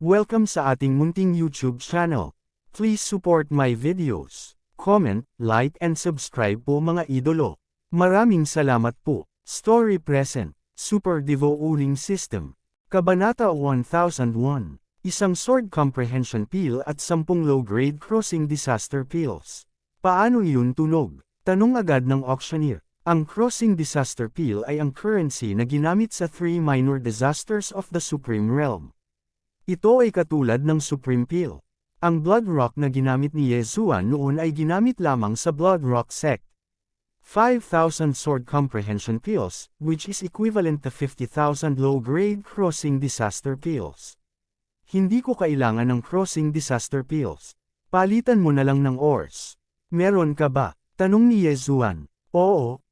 Welcome sa ating munting YouTube channel. Please support my videos. Comment, like and subscribe po mga idolo. Maraming salamat po. Story present. Super Devo Uling System. Kabanata 1001. Isang sword comprehension peel at 10 low-grade crossing disaster peels. Paano iyon tunog? Tanong agad ng auctioneer. Ang crossing disaster peel ay ang currency na ginamit sa 3 minor disasters of the Supreme Realm. Ito ay katulad ng Supreme Peel. Ang Blood Rock na ginamit ni Yezuan noon ay ginamit lamang sa Blood Rock sect. 5,000 sword comprehension peels, which is equivalent to 50,000 low-grade crossing disaster peels. Hindi ko kailangan ng crossing disaster peels. Palitan mo na lang ng ores. Meron ka ba? Tanong ni Yezuan. Oo.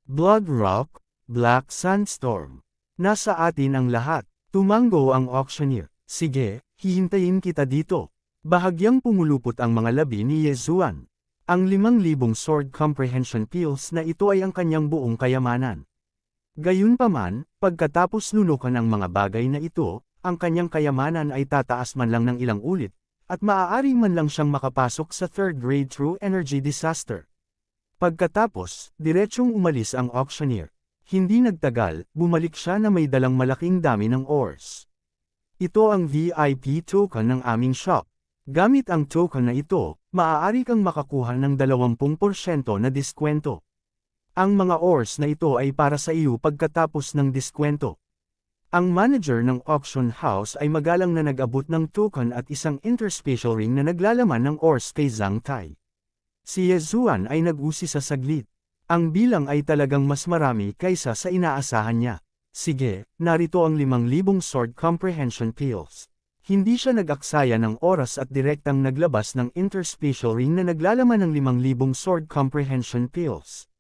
Blood Rock, Black Sandstorm. Nasa atin ang lahat. Tumango ang auctioneer. Sige, hihintayin kita dito. Bahagyang pumulupot ang mga labi ni Yezuan. Ang 5,000 sword comprehension peels na ito ay ang kanyang buong kayamanan. Gayunpaman, pagkatapos lunukan ang mga bagay na ito, ang kanyang kayamanan ay tataas man lang ng ilang ulit, at maaari man lang siyang makapasok sa third grade true energy disaster. Pagkatapos, diretsyong umalis ang auctioneer. Hindi nagtagal, bumalik siya na may dalang malaking dami ng ores. Ito ang VIP token ng aming shop. Gamit ang token na ito, maaari kang makakuha ng 20% na diskwento. Ang mga ores na ito ay para sa iyo pagkatapos ng diskwento. Ang manager ng auction house ay magalang na nag-abot ng token at isang interspatial ring na naglalaman ng ores kay Zhang Tai. Si Yezuan ay nag-usi sa saglit. Ang bilang ay talagang mas marami kaysa sa inaasahan niya. Sige, narito ang 5,000 sword comprehension peels. Hindi siya nag-aksaya ng oras at direktang naglabas ng interspatial ring na naglalaman ng 5,000 sword comprehension peels.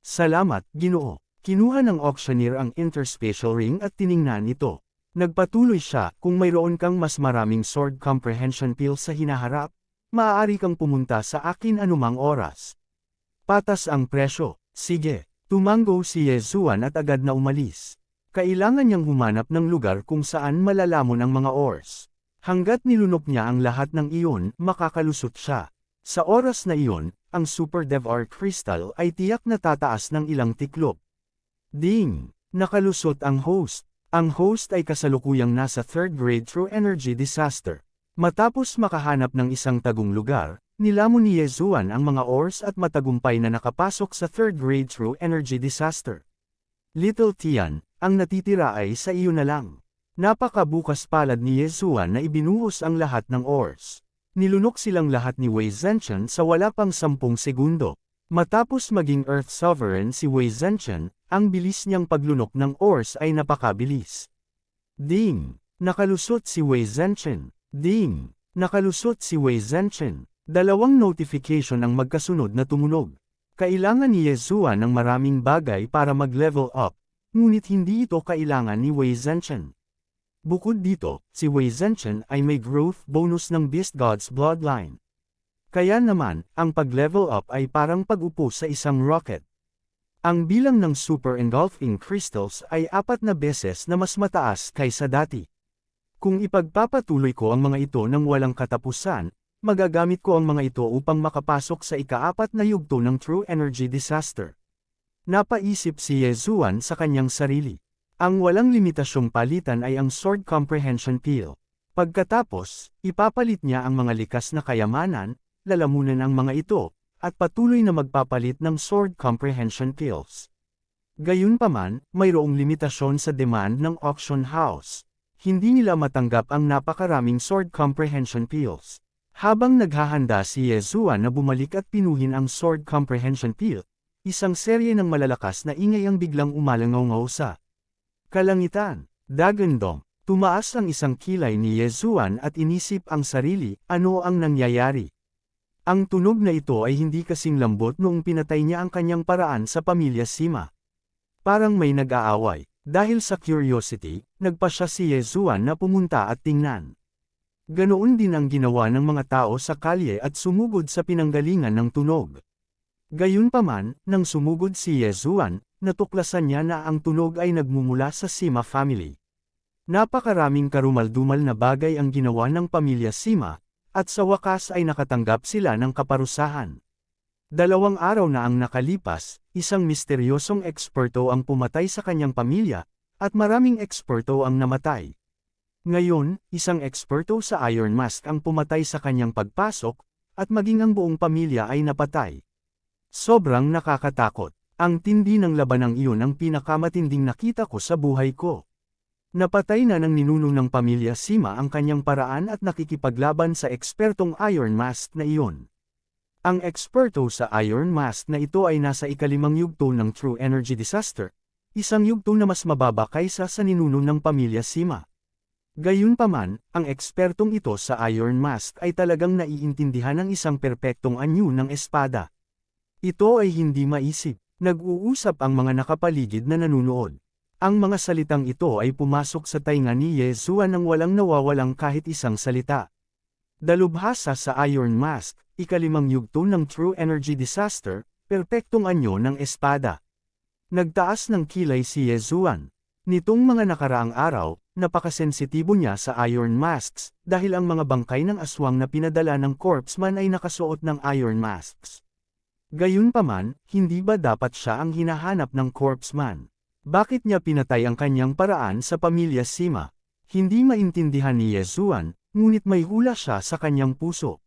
Salamat, Ginoo. Kinuha ng auctioneer ang interspatial ring at tiningnan ito. Nagpatuloy siya, kung mayroon kang mas maraming sword comprehension peels sa hinaharap, maaari kang pumunta sa akin anumang oras. Patas ang presyo. Sige, tumango si Yezuan at agad na umalis. Kailangan niyang humanap ng lugar kung saan malalamon ang mga ores. Hanggat nilunok niya ang lahat ng iyon, makakalusot siya. Sa oras na iyon, ang Super Dev Art Crystal ay tiyak na tataas ng ilang tiklop. Ding! Nakalusot ang host. Ang host ay kasalukuyang nasa third grade true energy disaster. Matapos makahanap ng isang tagong lugar, nilamon ni Yezuan ang mga ores at matagumpay na nakapasok sa third grade true energy disaster. Little Tian, ang natitira ay sa iyo na lang. Napakabukas palad ni Yezuan na ibinuhos ang lahat ng ores. Nilunok silang lahat ni Wei Zhenchen sa wala pang 10 segundo. Matapos maging Earth Sovereign si Wei Zhenchen, ang bilis niyang paglunok ng ores ay napakabilis. Ding! Nakalusot si Wei Zhenchen. Ding! Nakalusot si Wei Zhenchen. Dalawang notification ang magkasunod na tumunog. Kailangan ni Yezuan ng maraming bagay para mag-level up, ngunit hindi ito kailangan ni Wei Zhenchen. Bukod dito, si Wei Zhenchen ay may growth bonus ng Beast God's Bloodline. Kaya naman, ang pag-level up ay parang pag-upo sa isang rocket. Ang bilang ng Super Engulfing Crystals ay 4 na beses na mas mataas kaysa dati. Kung ipagpapatuloy ko ang mga ito ng walang katapusan, magagamit ko ang mga ito upang makapasok sa ika-4 na yugto ng True Energy Disaster. Napaisip si Yezuan sa kanyang sarili. Ang walang limitasyong palitan ay ang Sword Comprehension Peel. Pagkatapos, ipapalit niya ang mga likas na kayamanan, lalamunan ang mga ito, at patuloy na magpapalit ng Sword Comprehension Peels. Gayunpaman, mayroong limitasyon sa demand ng auction house. Hindi nila matanggap ang napakaraming Sword Comprehension Peels. Habang naghahanda si Yezuan na bumalik at pinuhin ang Sword Comprehension Peel, isang serye ng malalakas na ingay ang biglang umalangaw sa kalangitan. Dagandong, tumaas ang isang kilay ni Yezuan at inisip ang sarili, ano ang nangyayari. Ang tunog na ito ay hindi kasing lambot noong pinatay niya ang kanyang paraan sa pamilya Sima. Parang may nag-aaway. Dahil sa curiosity, nagpa siya si Yezuan na pumunta at tingnan. Ganoon din ang ginawa ng mga tao sa kalye at sumugod sa pinanggalingan ng tunog. Gayunpaman, nang sumugod si Yezuan, natuklasan niya na ang tunog ay nagmumula sa Sima family. Napakaraming karumaldumal na bagay ang ginawa ng pamilya Sima, at sa wakas ay nakatanggap sila ng kaparusahan. 2 araw na ang nakalipas, isang misteryosong eksperto ang pumatay sa kanyang pamilya, at maraming eksperto ang namatay. Ngayon, isang eksperto sa Iron Mask ang pumatay sa kanyang pagpasok, at maging ang buong pamilya ay napatay. Sobrang nakakatakot. Ang tindi ng labanang iyon ang pinakamatinding nakita ko sa buhay ko. Napatay na ng ninuno ng pamilya Sima ang kanyang paraan at nakikipaglaban sa ekspertong Iron Mask na iyon. Ang eksperto sa Iron Mask na ito ay nasa ika-5 yugto ng True Energy Disaster, isang yugto na mas mababa kaysa sa ninuno ng pamilya Sima. Gayunpaman, ang ekspertong ito sa Iron Mask ay talagang naiintindihan ng isang perpektong anyo ng espada. Ito ay hindi maisip. Nag-uusap ang mga nakapaligid na nanunood. Ang mga salitang ito ay pumasok sa tainga ni Yezuan nang walang nawawalang kahit isang salita. Dalubhasa sa Iron Mask, ika-5 yugto ng True Energy Disaster, perpektong anyo ng espada. Nagtaas ng kilay si Yezuan. Nitong mga nakaraang araw, napakasensitibo niya sa Iron Masks, dahil ang mga bangkay ng aswang na pinadala ng corpsman ay nakasuot ng Iron Masks. Gayunpaman, hindi ba dapat siya ang hinahanap ng corpsman? Bakit niya pinatay ang kanyang paraan sa pamilya Sima? Hindi maintindihan ni Yezuan, ngunit may hula siya sa kanyang puso.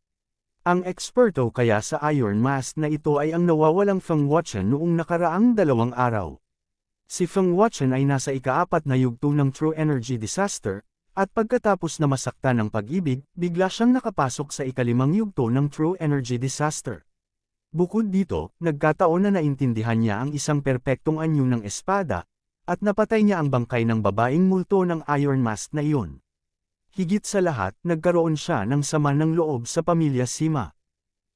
Ang eksperto kaya sa Iron Mask na ito ay ang nawawalang Feng Wuchen noong nakaraang 2 araw. Si Feng Wuchen ay nasa ika-4 na yugto ng True Energy Disaster, at pagkatapos na masaktan ng pag-ibig, bigla siyang nakapasok sa ika-5 yugto ng True Energy Disaster. Bukod dito, nagkataon na naintindihan niya ang isang perpektong anyo ng espada, at napatay niya ang bangkay ng babaeng multo ng Iron Mask na iyon. Higit sa lahat, nagkaroon siya ng sama ng loob sa pamilya Sima.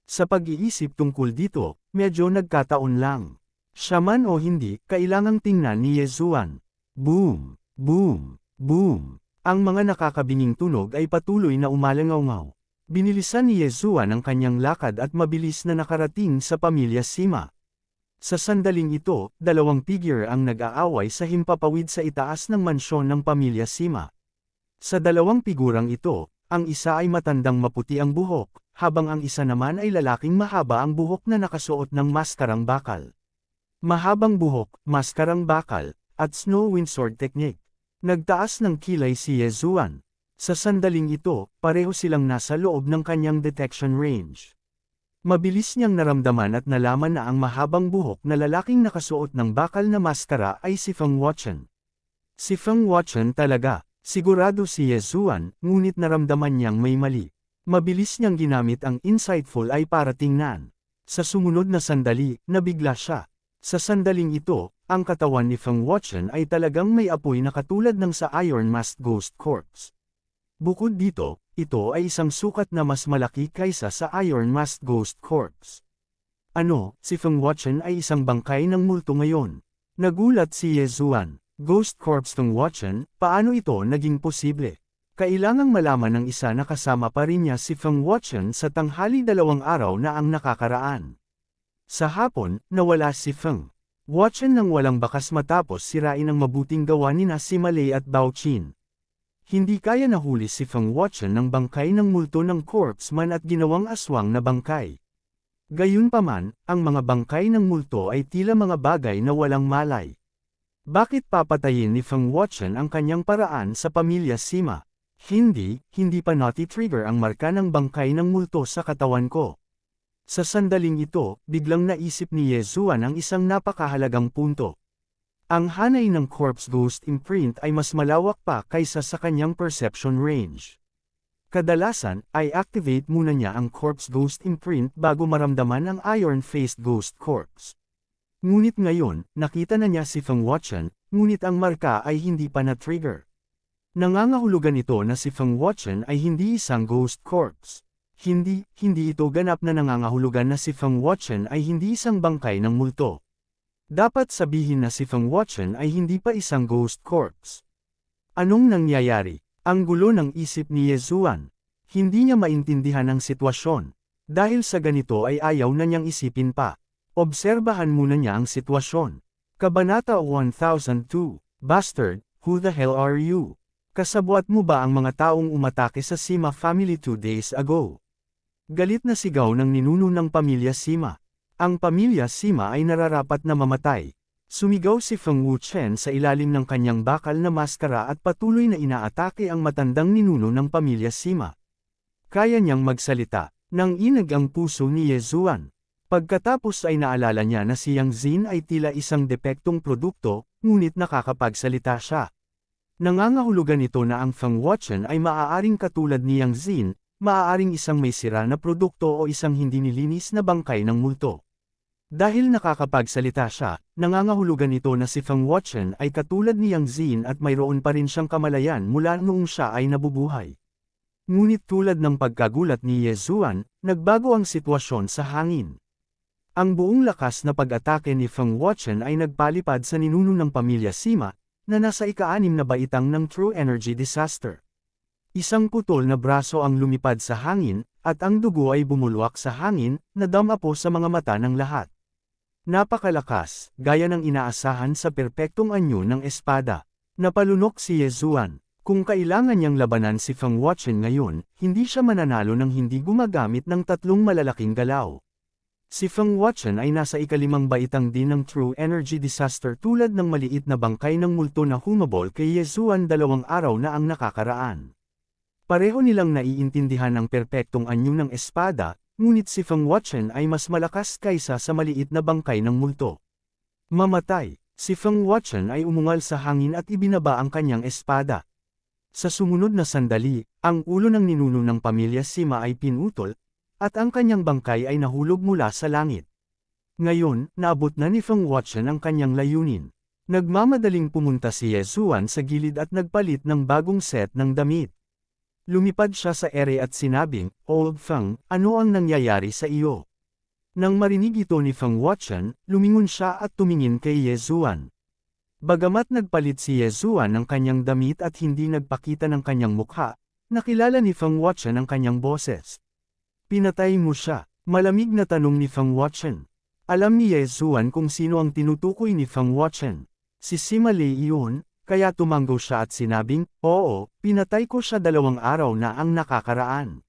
Sa pag-iisip tungkol dito, medyo nagkataon lang. Siya man o hindi, kailangang tingnan ni Yezuan. Boom! Boom! Boom! Ang mga nakakabinging tunog ay patuloy na umalangaw-ngaw. Binilisan ni Yezuan ang kanyang lakad at mabilis na nakarating sa pamilya Sima. Sa sandaling ito, 2 figure ang nag-aaway sa himpapawid sa itaas ng mansyon ng pamilya Sima. Sa 2 figurang ito, ang isa ay matandang maputi ang buhok, habang ang isa naman ay lalaking mahaba ang buhok na nakasuot ng maskarang bakal. Mahabang buhok, maskarang bakal, at Snow Wind Sword Technique. Nagtaas ng kilay si Yezuan. Sa sandaling ito, pareho silang nasa loob ng kanyang detection range. Mabilis niyang naramdaman at nalaman na ang mahabang buhok na lalaking nakasuot ng bakal na maskara ay si Feng Wuchen. Si Feng Wuchen talaga, sigurado si Yezuan, ngunit naramdaman niyang may mali. Mabilis niyang ginamit ang insightful ay para tingnan. Sa sumunod na sandali, nabigla siya. Sa sandaling ito, ang katawan ni Feng Wuchen ay talagang may apoy na katulad ng sa Iron Mask Ghost Corpse. Bukod dito, ito ay isang sukat na mas malaki kaysa sa Iron Mask Ghost Corpse. Ano, si Feng Wuchen ay isang bangkay ng multo ngayon. Nagulat si Yezuan. Ghost Corpse Feng Wuchen, paano ito naging posible? Kailangang malaman ng isa na kasama pa rin niya si Feng Wuchen sa tanghali 2 araw na ang nakakaraan. Sa hapon, nawala si Feng Wuchen nang walang bakas matapos sirain ang mabuting gawa nina si Malay at Bao Qin. Hindi kaya nahuli si Feng Wuchen ng bangkay ng multo ng corpsman at ginawang aswang na bangkay. Gayunpaman, ang mga bangkay ng multo ay tila mga bagay na walang malay. Bakit papatayin ni Feng Wuchen ang kanyang paraan sa pamilya Sima? Hindi pa nati-trigger ang marka ng bangkay ng multo sa katawan ko. Sa sandaling ito, biglang naisip ni Yezuan ang isang napakahalagang punto. Ang hanay ng Corpse Ghost Imprint ay mas malawak pa kaysa sa kanyang perception range. Kadalasan, ay activate muna niya ang Corpse Ghost Imprint bago maramdaman ang Iron-Faced Ghost Corpse. Ngunit ngayon, nakita na niya si Feng Wuchen, ngunit ang marka ay hindi pa na-trigger. Nangangahulugan ito na si Feng Wuchen ay hindi isang Ghost Corpse. Hindi ito ganap na nangangahulugan na si Feng Wuchen ay hindi isang bangkay ng multo. Dapat sabihin na si Feng Wuchen ay hindi pa isang Ghost Corpse. Anong nangyayari? Ang gulo ng isip ni Yezuan. Hindi niya maintindihan ang sitwasyon. Dahil sa ganito ay ayaw na niyang isipin pa. Obserbahan muna niya ang sitwasyon. Kabanata 1002, Bastard, who the hell are you? Kasabwat mo ba ang mga taong umatake sa Sima family 2 days ago? Galit na sigaw ng ninuno ng pamilya Sima. Ang pamilya Sima ay nararapat na mamatay. Sumigaw si Feng Wuchen sa ilalim ng kanyang bakal na maskara at patuloy na inaatake ang matandang ninuno ng pamilya Sima. Kaya niyang magsalita, nang inag ang puso ni Ye Zuan. Pagkatapos ay naalala niya na si Yang Xin ay tila isang depektong produkto, ngunit nakakapagsalita siya. Nangangahulugan ito na ang Feng Wuchen ay maaaring katulad ni Yang Xin, maaaring isang may sira na produkto o isang hindi nilinis na bangkay ng multo. Dahil nakakapagsalita siya, nangangahulugan ito na si Feng Wuchen ay katulad ni Yang Xin at mayroon pa rin siyang kamalayan mula noong siya ay nabubuhay. Ngunit tulad ng pagkagulat ni Ye Zuan, nagbago ang sitwasyon sa hangin. Ang buong lakas na pag-atake ni Feng Wuchen ay nagpalipad sa ninuno ng pamilya Sima, na nasa ika-6 na baitang ng True Energy Disaster. Isang putol na braso ang lumipad sa hangin, at ang dugo ay bumulwak sa hangin, na damapo sa mga mata ng lahat. Napakalakas, gaya ng inaasahan sa perpektong anyo ng espada. Napalunok si Ye Zuan. Kung kailangan niyang labanan si Feng Wuchen ngayon, hindi siya mananalo ng hindi gumagamit ng 3 malalaking galaw. Si Feng Wuchen ay nasa ika-5 baitang din ng True Energy Disaster tulad ng maliit na bangkay ng multo na humabol kay Ye Zuan 2 araw na ang nakakaraan. Pareho nilang naiintindihan ang perpektong anyo ng espada, ngunit si Feng Wuchen ay mas malakas kaysa sa maliit na bangkay ng multo. Mamatay, si Feng Wuchen ay umungal sa hangin at ibinaba ang kanyang espada. Sa sumunod na sandali, ang ulo ng ninuno ng pamilya Sima ay pinutol, at ang kanyang bangkay ay nahulog mula sa langit. Ngayon, naabot na ni Feng Wuchen ang kanyang layunin. Nagmamadaling pumunta si Ye Zuan sa gilid at nagpalit ng bagong set ng damit. Lumipad siya sa ere at sinabing, "Old Feng, ano ang nangyayari sa iyo?" Nang marinig ito ni Feng Wuchen, lumingon siya at tumingin kay Ye Zuan. Bagamat nagpalit si Ye Zuan ng kanyang damit at hindi nagpakita ng kanyang mukha, nakilala ni Feng Wuchen ang kanyang boses. "Pinatay mo siya," malamig na tanong ni Feng Wuchen. Alam ni Ye Zuan kung sino ang tinutukoy ni Feng Wuchen. Si Sima Lei iyon, kaya tumanggo siya at sinabing, "Oo, pinatay ko siya 2 araw na ang nakakaraan."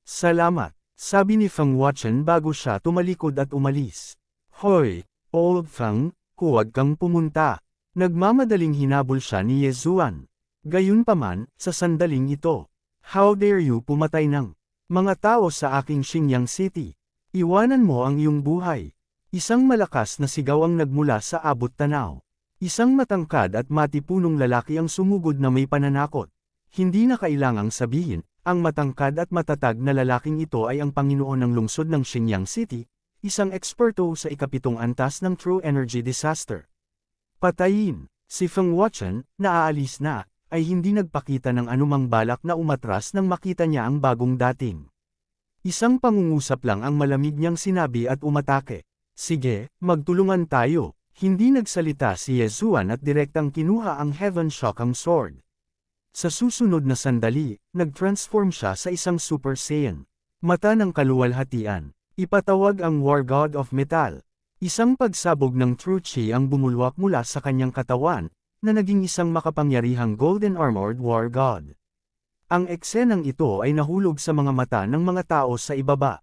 "Salamat," sabi ni Feng Wuchen bago siya tumalikod at umalis. "Hoy, Old Feng, huwag kang pumunta." Nagmamadaling hinabol siya ni Ye Zuan. Gayunpaman, sa sandaling ito, "How dare you pumatay ng mga tao sa aking Xinjiang City? Iwanan mo ang iyong buhay." Isang malakas na sigaw ang nagmula sa abot tanaw. Isang matangkad at matipunong lalaki ang sumugod na may pananakot. Hindi na kailangang sabihin, ang matangkad at matatag na lalaking ito ay ang Panginoon ng lungsod ng Xinjiang City, isang eksperto sa ika-7 antas ng True Energy Disaster. Patayin, si Feng Wuchen, na aalis na, ay hindi nagpakita ng anumang balak na umatras nang makita niya ang bagong dating. Isang pangungusap lang ang malamig niyang sinabi at umatake. "Sige, magtulungan tayo." Hindi nagsalita si Ye Zuan at direktang kinuha ang Heaven Shocking Sword. Sa susunod na sandali, nag-transform siya sa isang Super Saiyan. Mata ng kaluwalhatian. Ipatawag ang War God of Metal. Isang pagsabog ng True Chi ang bumulwak mula sa kanyang katawan, na naging isang makapangyarihang Golden Armored War God. Ang eksenang ito ay nahulog sa mga mata ng mga tao sa ibaba.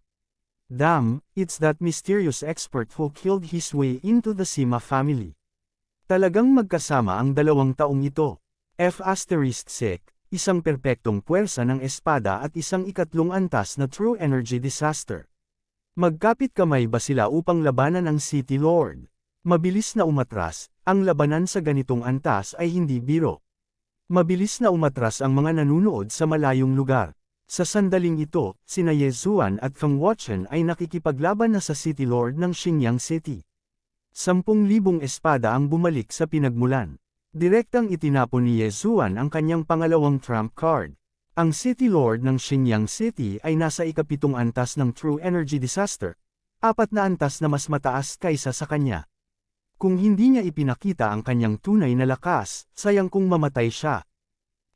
"Damn, it's that mysterious expert who killed his way into the Sima family." Talagang magkasama ang 2 taong ito. F***sec, isang perpektong puwersa ng espada at isang ika-3 antas na True Energy Disaster. Magkapit kamay ba sila upang labanan ang City Lord? Mabilis na umatras, ang labanan sa ganitong antas ay hindi biro. Mabilis na umatras ang mga nanunood sa malayong lugar. Sa sandaling ito, sina Ye Zuan at Feng Wuchen ay nakikipaglaban na sa City Lord ng Xinjiang City. 10,000 espada ang bumalik sa pinagmulan. Direktang itinapon ni Ye Zuan ang kanyang pangalawang trump card. Ang City Lord ng Xinjiang City ay nasa ika-7 antas ng True Energy Disaster, 4 na antas na mas mataas kaysa sa kanya. Kung hindi niya ipinakita ang kanyang tunay na lakas, sayang kung mamatay siya.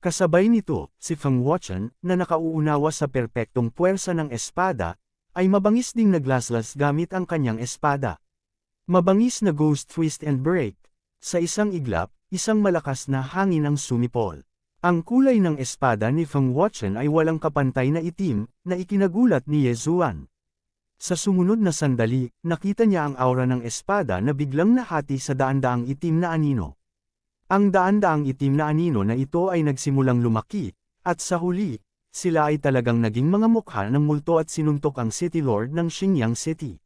Kasabay nito, si Feng Wuchen, na nakauunawa sa perpektong puwersa ng espada, ay mabangis ding naglaslas gamit ang kanyang espada. Mabangis na Ghost Twist and Break. Sa isang iglap, isang malakas na hangin ang sumipol. Ang kulay ng espada ni Feng Wuchen ay walang kapantay na itim, na ikinagulat ni Ye Zuan. Sa sumunod na sandali, nakita niya ang aura ng espada na biglang nahati sa daan-daang itim na anino. Ang daan-daang itim na anino na ito ay nagsimulang lumaki, at sa huli, sila ay talagang naging mga mukha ng multo at sinuntok ang City Lord ng Xinjiang City.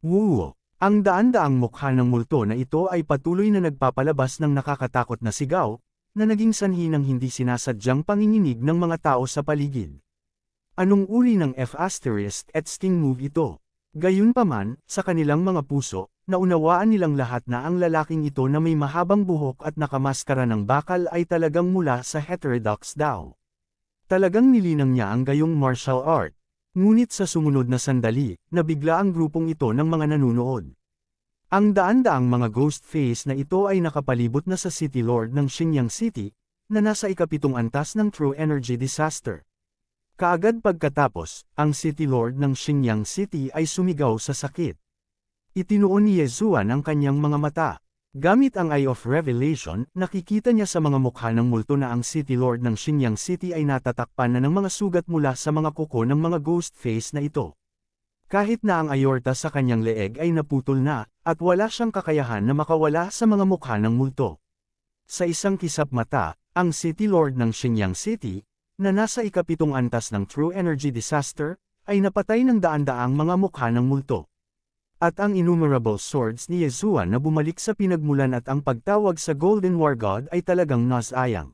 Wuo! Ang daan-daang mukha ng multo na ito ay patuloy na nagpapalabas ng nakakatakot na sigaw, na naging sanhi ng hindi sinasadyang panginginig ng mga tao sa paligid. Anong uri ng F***Sting move ito? Gayunpaman, sa kanilang mga puso, naunawaan nilang lahat na ang lalaking ito na may mahabang buhok at nakamaskara ng bakal ay talagang mula sa heterodox Dao. Talagang nilinang niya ang gayong martial art. Ngunit sa sumunod na sandali, nabigla ang grupong ito ng mga nanunood. Ang daan-daang mga ghost face na ito ay nakapalibot na sa City Lord ng Xinjiang City, na nasa ikapitong antas ng True Energy Disaster. Kaagad pagkatapos, ang City Lord ng Xinjiang City ay sumigaw sa sakit. Itinuon ni Ye Zuan ang kanyang mga mata. Gamit ang Eye of Revelation, nakikita niya sa mga mukha ng multo na ang City Lord ng Xinjiang City ay natatakpan na ng mga sugat mula sa mga kuko ng mga ghost face na ito. Kahit na ang aorta sa kanyang leeg ay naputol na, at wala siyang kakayahan na makawala sa mga mukha ng multo. Sa isang kisap mata, ang City Lord ng Xinjiang City, na nasa ikapitong antas ng True Energy Disaster, ay napatay ng daan-daang mga mukha ng multo. At ang innumerable swords ni Ye Zuan na bumalik sa pinagmulan at ang pagtawag sa Golden War God ay talagang nasayang.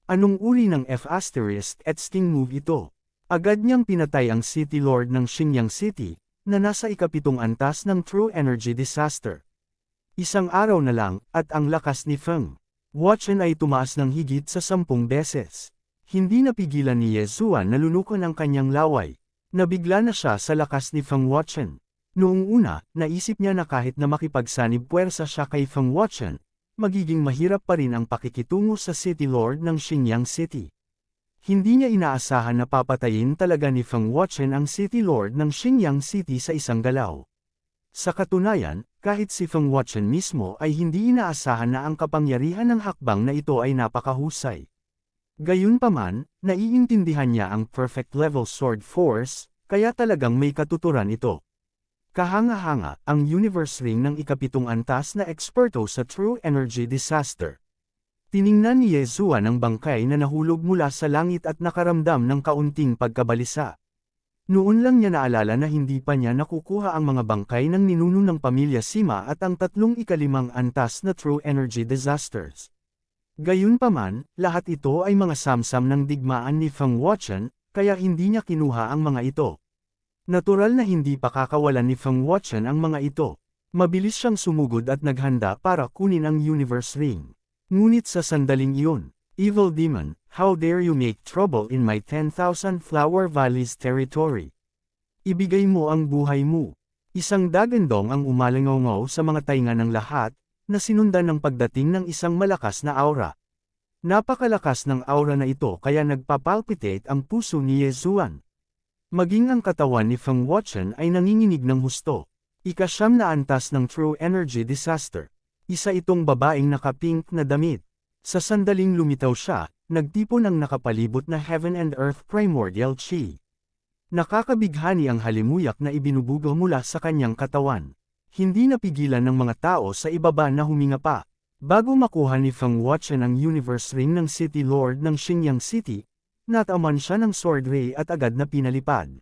Anong uri ng F***Sting move ito? Agad niyang pinatay ang City Lord ng Xinjiang City, na nasa ikapitong antas ng True Energy Disaster. Isang araw na lang, at ang lakas ni Feng Wuchen ay tumaas ng higit sa 10 beses. Hindi napigilan ni Ye Zuan na lunukan ang kanyang laway. Nabigla na siya sa lakas ni Feng Wuchen. Noong una, naisip niya na kahit na makipagsanib puwersa siya kay Feng Wuchen, magiging mahirap pa rin ang pakikitungo sa City Lord ng Xinjiang City. Hindi niya inaasahan na papatayin talaga ni Feng Wuchen ang City Lord ng Xinjiang City sa isang galaw. Sa katunayan, kahit si Feng Wuchen mismo ay hindi inaasahan na ang kapangyarihan ng hakbang na ito ay napakahusay. Gayunpaman, naiintindihan niya ang perfect level sword force, kaya talagang may katuturan ito. Kahanga-hanga, ang Universe Ring ng ikapitong antas na eksperto sa True Energy Disaster. Tiningnan ni Ye Zuan ang bangkay na nahulog mula sa langit at nakaramdam ng kaunting pagkabalisa. Noon lang niya naalala na hindi pa niya nakukuha ang mga bangkay ng ninuno ng pamilya Sima at ang 35 antas na True Energy Disasters. Gayunpaman, lahat ito ay mga samsam ng digmaan ni Feng Wuchen, kaya hindi niya kinuha ang mga ito. Natural na hindi pa kakawalan ni Feng Wuchen ang mga ito. Mabilis siyang sumugod at naghanda para kunin ang Universe Ring. Ngunit sa sandaling iyon, Evil Demon, how dare you make trouble in my 10,000 Flower Valleys territory? Ibigay mo ang buhay mo. Isang dagandong ang umalangaw sa mga tainga ng lahat, na sinundan ng pagdating ng isang malakas na aura. Napakalakas ng aura na ito kaya nagpapalpitate ang puso ni Ye Zuan. Maging ang katawan ni Feng Wuchen ay nanginginig ng husto. Ika-9 na antas ng True Energy Disaster. Isa itong babaeng naka-pink na damit. Sa sandaling lumitaw siya, nagtipon ang nakapalibot na Heaven and Earth Primordial Chi. Nakakabighani ang halimuyak na ibinubugo mula sa kanyang katawan. Hindi napigilan ng mga tao sa ibaba na huminga pa. Bago makuha ni Feng Wuchen ang Universe Ring ng City Lord ng Xinjiang City, nataman siya ng sword ray at agad na pinalipad.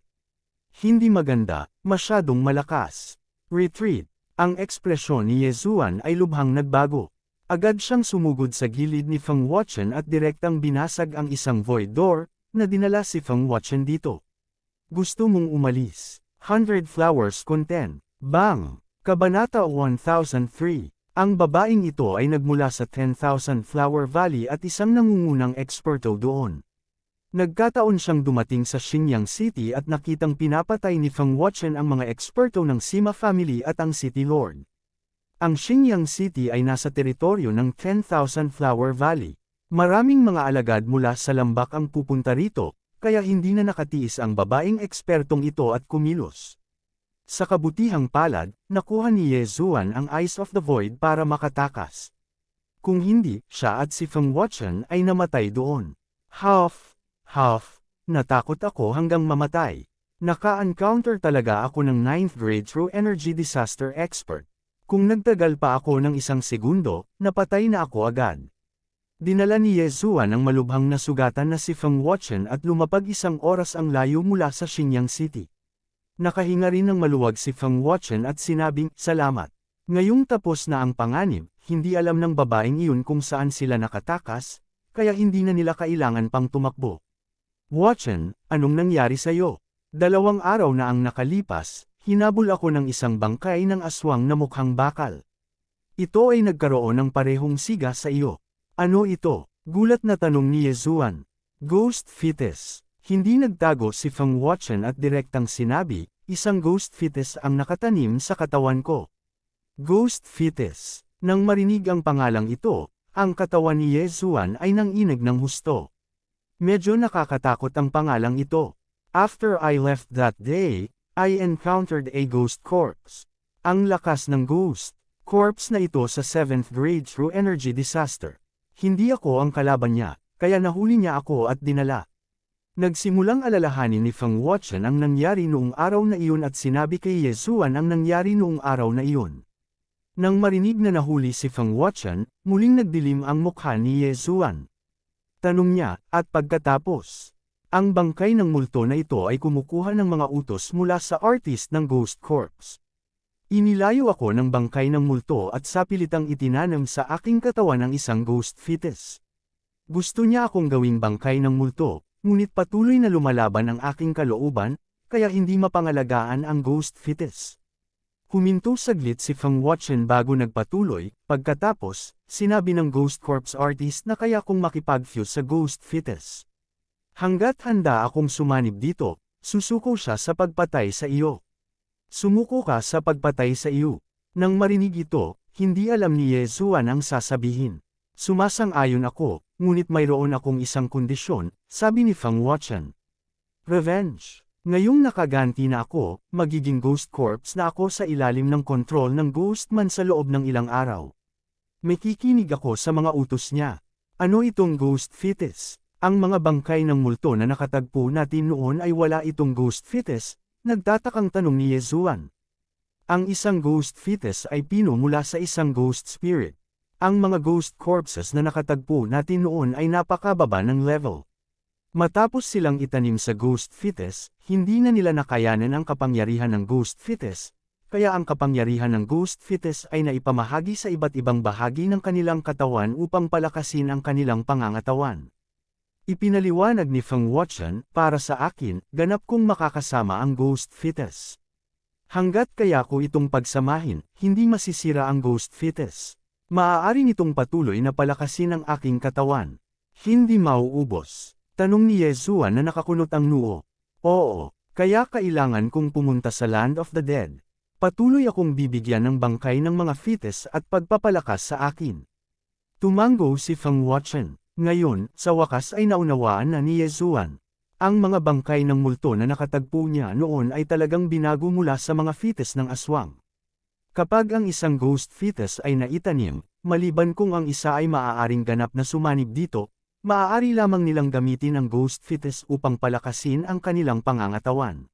Hindi maganda, masyadong malakas. Retreat. Ang ekspresyon ni Ye Zuan ay lubhang nagbago. Agad siyang sumugod sa gilid ni Feng Wuchen at direktang binasag ang isang void door, na dinala si Feng Wuchen dito. Gusto mong umalis. 100 flowers content. Bang! Kabanata 1003. Ang babaeng ito ay nagmula sa 10,000 Flower Valley at isang nangungunang eksperto doon. Nagkataon siyang dumating sa Xinjiang City at nakitang pinapatay ni Feng Wuchen ang mga eksperto ng Sima family at ang City Lord. Ang Xinjiang City ay nasa teritoryo ng 10,000 Flower Valley. Maraming mga alagad mula sa lambak ang pupunta rito, kaya hindi na nakatiis ang babaeng ekspertong ito at kumilos. Sa kabutihang palad, nakuha ni Ye Zuan ang Eyes of the Void para makatakas. Kung hindi, siya at si Feng Wuchen ay namatay doon. Huff, natakot ako hanggang mamatay. Naka-encounter talaga ako ng 9th grade true energy disaster expert. Kung nagtagal pa ako ng 1 segundo, napatay na ako agad. Dinala ni Ye Zuan ang malubhang na sugatan na si Feng Wuchen at lumapag 1 oras ang layo mula sa Xinyang City. Nakahinga rin ng maluwag si Feng Wuchen at sinabing, "Salamat." Ngayong tapos na ang panganib, hindi alam ng babaeng iyon kung saan sila nakatakas, kaya hindi na nila kailangan pang tumakbo. "Wuchen, anong nangyari sa'yo? 2 araw na ang nakalipas, hinabol ako ng isang bangkay ng aswang na mukhang bakal. Ito ay nagkaroon ng parehong siga sa iyo." "Ano ito?" gulat na tanong ni Ye Zuan. "Ghost fetus." Hindi nagtago si Feng Wuchen at direktang sinabi, "Isang ghost fetus ang nakatanim sa katawan ko." Ghost fetus. Nang marinig ang pangalang ito, ang katawan ni Ye Zuan ay nanginig ng husto. Medyo nakakatakot ang pangalang ito. "After I left that day, I encountered a ghost corpse." Ang lakas ng ghost corpse na ito sa 7th grade true energy disaster. Hindi ako ang kalaban niya, kaya nahuli niya ako at dinala. Nagsimulang alalahanin ni Feng Wuchen ang nangyari noong araw na iyon at sinabi kay Ye Zuan ang nangyari noong araw na iyon. Nang marinig na nahuli si Feng Wuchen, muling nagdilim ang mukha ni Ye Zuan. Tanong niya, "At pagkatapos?" "Ang bangkay ng multo na ito ay kumukuha ng mga utos mula sa artist ng Ghost Corps. Inilayo ako ng bangkay ng multo at sapilitang itinanam sa aking katawan ang isang ghost fetus. Gusto niya akong gawing bangkay ng multo, ngunit patuloy na lumalaban ang aking kalooban, kaya hindi mapangalagaan ang ghost fetus." Huminto saglit si Feng Wuchen bago nagpatuloy, pagkatapos, sinabi ng Ghost Corps artist na kaya kong makipag-fuse sa ghost fetus. "Hanggat handa akong sumanib dito, susuko siya sa pagpatay sa iyo." "Sumuko ka sa pagpatay sa iyo." Nang marinig ito, hindi alam ni Ye Zuan ang sasabihin. "Sumasang-ayon ako, ngunit mayroon akong isang kondisyon," sabi ni Feng Wuchen. "Revenge. Ngayong nakaganti na ako, magiging ghost corpse na ako sa ilalim ng kontrol ng ghost man sa loob ng ilang araw. Makikinig ako sa mga utos niya." "Ano itong ghost fetus?" "Ang mga bangkay ng multo na nakatagpo natin noon ay wala itong ghost fetus," nagtatakang tanong ni Ye Zuan. "Ang isang ghost fetus ay pino mula sa isang ghost spirit. Ang mga ghost corpses na nakatagpo natin noon ay napakababa ng level. Matapos silang itanim sa ghost fetus, hindi na nila nakayanan ang kapangyarihan ng ghost fetus, kaya ang kapangyarihan ng ghost fetus ay naipamahagi sa iba't ibang bahagi ng kanilang katawan upang palakasin ang kanilang pangangatawan." Ipinaliwanag ni Feng Wuchen, "Para sa akin, ganap kong makakasama ang ghost fetus. Hanggat kaya ko itong pagsamahin, hindi masisira ang ghost fetus. Maaari nitong patuloy na palakasin ang aking katawan. Hindi mauubos." Tanong ni Ye Zuan na nakakunot ang noo. "Oo, kaya kailangan kong pumunta sa Land of the Dead. Patuloy akong bibigyan ng bangkay ng mga fetus at pagpapalakas sa akin." Tumango si Feng Wuchen. Ngayon, sa wakas ay naunawaan na ni Ye Zuan. Ang mga bangkay ng multo na nakatagpo niya noon ay talagang binago mula sa mga fetus ng aswang. Kapag ang isang ghost fetus ay naitanim, maliban kung ang isa ay maaaring ganap na sumanib dito, maaari lamang nilang gamitin ang ghost fetus upang palakasin ang kanilang pangangatawan.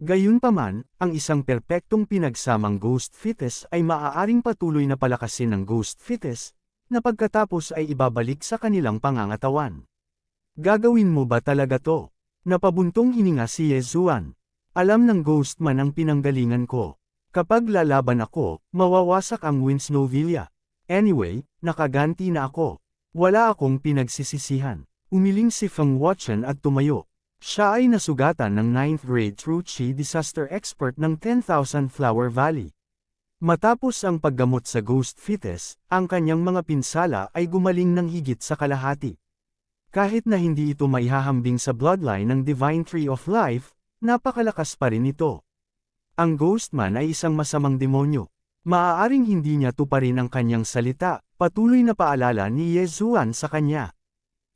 Gayunpaman, ang isang perpektong pinagsamang ghost fetus ay maaaring patuloy na palakasin ng ghost fetus, na pagkatapos ay ibabalik sa kanilang pangangatawan. "Gagawin mo ba talaga to?" Napabuntong hininga si Ye Zuan. "Alam ng ghost man ang pinanggalingan ko. Kapag lalaban ako, mawawasak ang Winsnow Villa. Anyway, nakaganti na ako. Wala akong pinagsisisihan." Umiling si Feng Wuchen at tumayo. Siya ay nasugatan ng 9th grade true chi disaster expert ng 10,000 Flower Valley. Matapos ang paggamot sa ghost fetus, ang kanyang mga pinsala ay gumaling ng higit sa kalahati. Kahit na hindi ito maihahambing sa bloodline ng Divine Tree of Life, napakalakas pa rin ito. Ang ghost man ay isang masamang demonyo. Maaaring hindi niya tuparin ang kanyang salita, patuloy na paalala ni Ye Zuan sa kanya.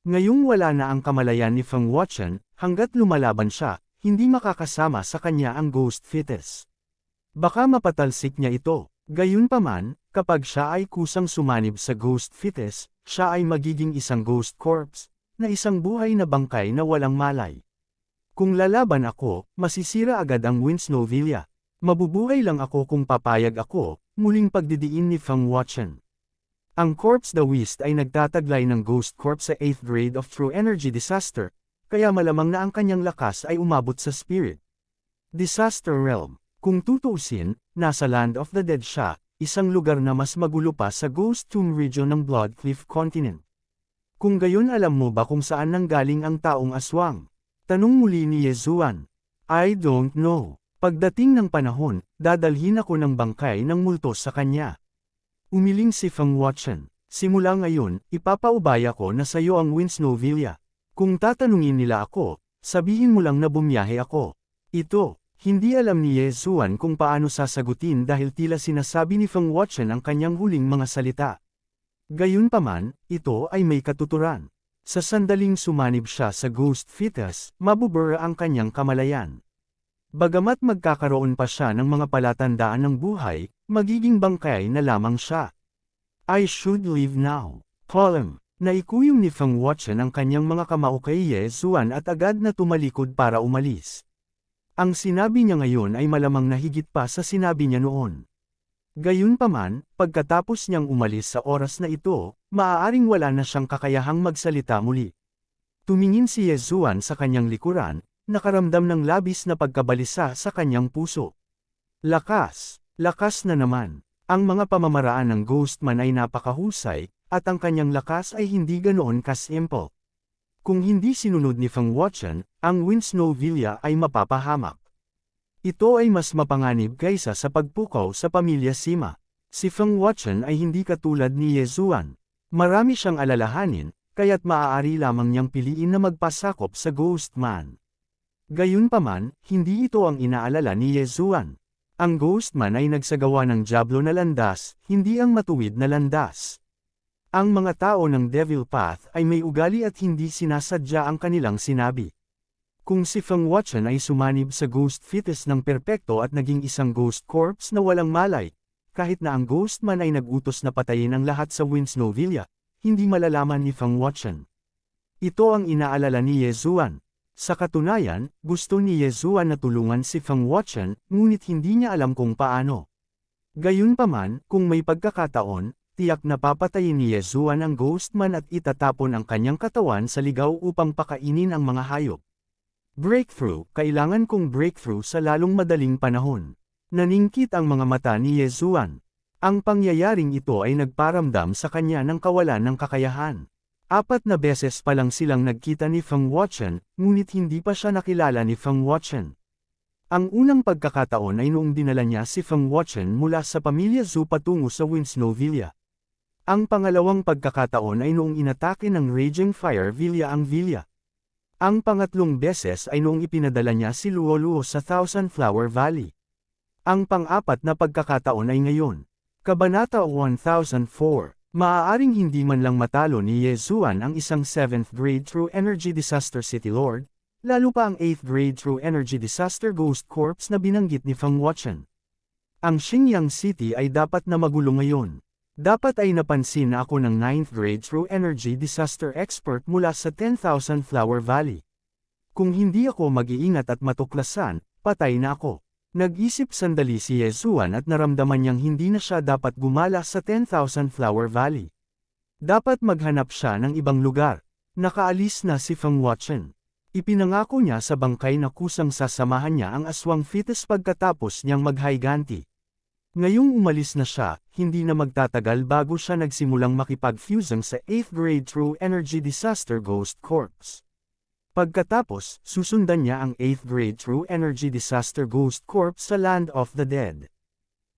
Ngayong wala na ang kamalayan ni Feng Wuchen, hanggat lumalaban siya, hindi makakasama sa kanya ang ghost fetus. Baka mapatalsik niya ito. Gayunpaman, Kapag siya ay kusang sumanib sa ghost fetus, siya ay magiging isang ghost corpse, na isang buhay na bangkay na walang malay. Kung lalaban ako, masisira agad ang Winslow Villa. Mabubuhay lang ako kung papayag ako, muling pagdidiin ni Feng Wuchen. Ang Corpse the West ay nagtataglay ng Ghost Corps sa 8th grade of True Energy Disaster, kaya malamang na ang kanyang lakas ay umabot sa Spirit Disaster Realm. Kung tutuusin, nasa Land of the Dead siya, isang lugar na mas magulo pa sa Ghost Tomb region ng Bloodcliff Continent. Kung gayon, alam mo ba kung saan nanggaling ang taong aswang? Tanong muli ni Yezuan. I don't know. Pagdating ng panahon, dadalhin ako ng bangkay ng multo sa kanya. Umiling si Feng Wuchen. Simula ngayon, ipapaubaya ko na sayo ang Winslow Villa. Kung tatanungin nila ako, sabihin mo lang na bumiyahe ako. Ito, hindi alam ni Yezuan kung paano sasagutin dahil tila sinasabi ni Feng Wuchen ang kanyang huling mga salita. Gayunpaman, ito ay may katuturan. Sa sandaling sumanib siya sa ghost fetus, mabubura ang kanyang kamalayan. Bagamat magkakaroon pa siya ng mga palatandaan ng buhay, magiging bangkay na lamang siya. I should leave now. Column. Naikuyong ni Feng Wuchen ang kanyang mga kamao kay Yezuan at agad na tumalikod para umalis. Ang sinabi niya ngayon ay malamang na higit pa sa sinabi niya noon. Gayunpaman, pagkatapos niyang umalis sa oras na ito, maaaring wala na siyang kakayahang magsalita muli. Tumingin si Yezuan sa kanyang likuran, nakaramdam ng labis na pagkabalisa sa kanyang puso. Lakas! Lakas na naman! Ang mga pamamaraan ng Ghostman ay napakahusay, at ang kanyang lakas ay hindi ganoon kasimple. Kung hindi sinunod ni Feng Wuchen, ang Winslow Villa ay mapapahamak. Ito ay mas mapanganib kaysa sa pagpukaw sa pamilya Sima. Si Feng Wuchen ay hindi katulad ni Yezuan. Marami siyang alalahanin, kaya't maaari lamang niyang piliin na magpasakop sa Ghostman. Gayunpaman, hindi ito ang inaalala ni Yezuan. Ang Ghostman ay nagsagawa ng diablo na landas, hindi ang matuwid na landas. Ang mga tao ng Devil Path ay may ugali at hindi sinasadya ang kanilang sinabi. Kung si Feng Wuchen ay sumanib sa ghost fetus ng perpekto at naging isang ghost corpse na walang malay, kahit na ang Ghostman ay nagutos na patayin ang lahat sa Winslow Villa, hindi malalaman ni Feng Wuchen. Ito ang inaalala ni Yezuan. Sa katunayan, gusto ni Yezuan na tulungan si Feng Wuchen, ngunit hindi niya alam kung paano. Gayunpaman, kung may pagkakataon, tiyak na papatayin ni Yezuan ang Ghostman at itatapon ang kanyang katawan sa ligaw upang pakainin ang mga hayop. Breakthrough, kailangan kong breakthrough sa lalong madaling panahon. Naningkit ang mga mata ni Yezuan. Ang pangyayaring ito ay nagparamdam sa kanya ng kawalan ng kakayahan. 4 na beses pa lang silang nagkita ni Feng Wuchen, ngunit hindi pa siya nakilala ni Feng Wuchen. Ang unang pagkakataon ay noong dinala niya si Feng Wuchen mula sa pamilya Zhu patungo sa Winslow Villa. Ang pangalawang pagkakataon ay noong inatake ng Raging Fire Villa ang Villa. Ang pangatlong beses ay noong ipinadala niya si Luo Luo sa Thousand Flower Valley. Ang pang-apat na pagkakataon ay ngayon. Kabanata 1004. Maaaring hindi man lang matalo ni Yezuan ang isang 7th grade True Energy Disaster City Lord, lalo pa ang 8th grade True Energy Disaster Ghost Corps na binanggit ni Feng Wuchen. Ang Xinjiang City ay dapat na magulo ngayon. Dapat ay napansin na ako ng 9th grade True Energy Disaster Expert mula sa 10,000 Flower Valley. Kung hindi ako mag-iingat at matuklasan, patay na ako. Nag-isip sandali si Yezuan at naramdaman niyang hindi na siya dapat gumala sa 10,000 Flower Valley. Dapat maghanap siya ng ibang lugar. Nakaalis na si Feng Wuchen. Ipinangako niya sa bangkay na kusang sasamahan niya ang aswang fetus pagkatapos niyang maghayganti. Ngayong umalis na siya, hindi na magtatagal bago siya nagsimulang makipag-fusing sa 8th grade True Energy Disaster Ghost Corps. Pagkatapos, susundan niya ang 8th grade True Energy Disaster Ghost Corps sa Land of the Dead.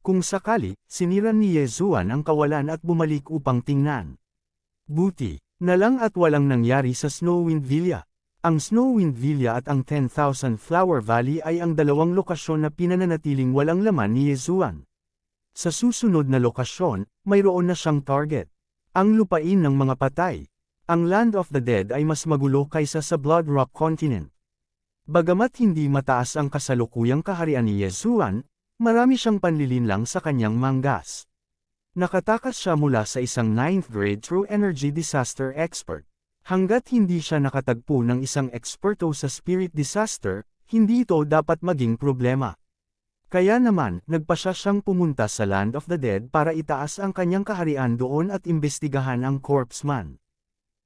Kung sakali, siniran ni Yezuan ang kawalan at bumalik upang tingnan. Buti na lang at walang nangyari sa Snowwind Villa. Ang Snowwind Villa at ang 10,000 Flower Valley ay ang dalawang lokasyon na pinananatiling walang laman ni Yezuan. Sa susunod na lokasyon, mayroon na siyang target. Ang lupain ng mga patay. Ang Land of the Dead ay mas magulo kaysa sa Blood Rock Continent. Bagamat hindi mataas ang kasalukuyang kaharian ni Yezuan, marami siyang panlilinlang sa kanyang manggas. Nakatakas siya mula sa isang 9th grade true energy disaster expert. Hanggat hindi siya nakatagpo ng isang eksperto sa spirit disaster, hindi ito dapat maging problema. Kaya naman, nagpasya siyang pumunta sa Land of the Dead para itaas ang kanyang kaharian doon at imbestigahan ang corpse man.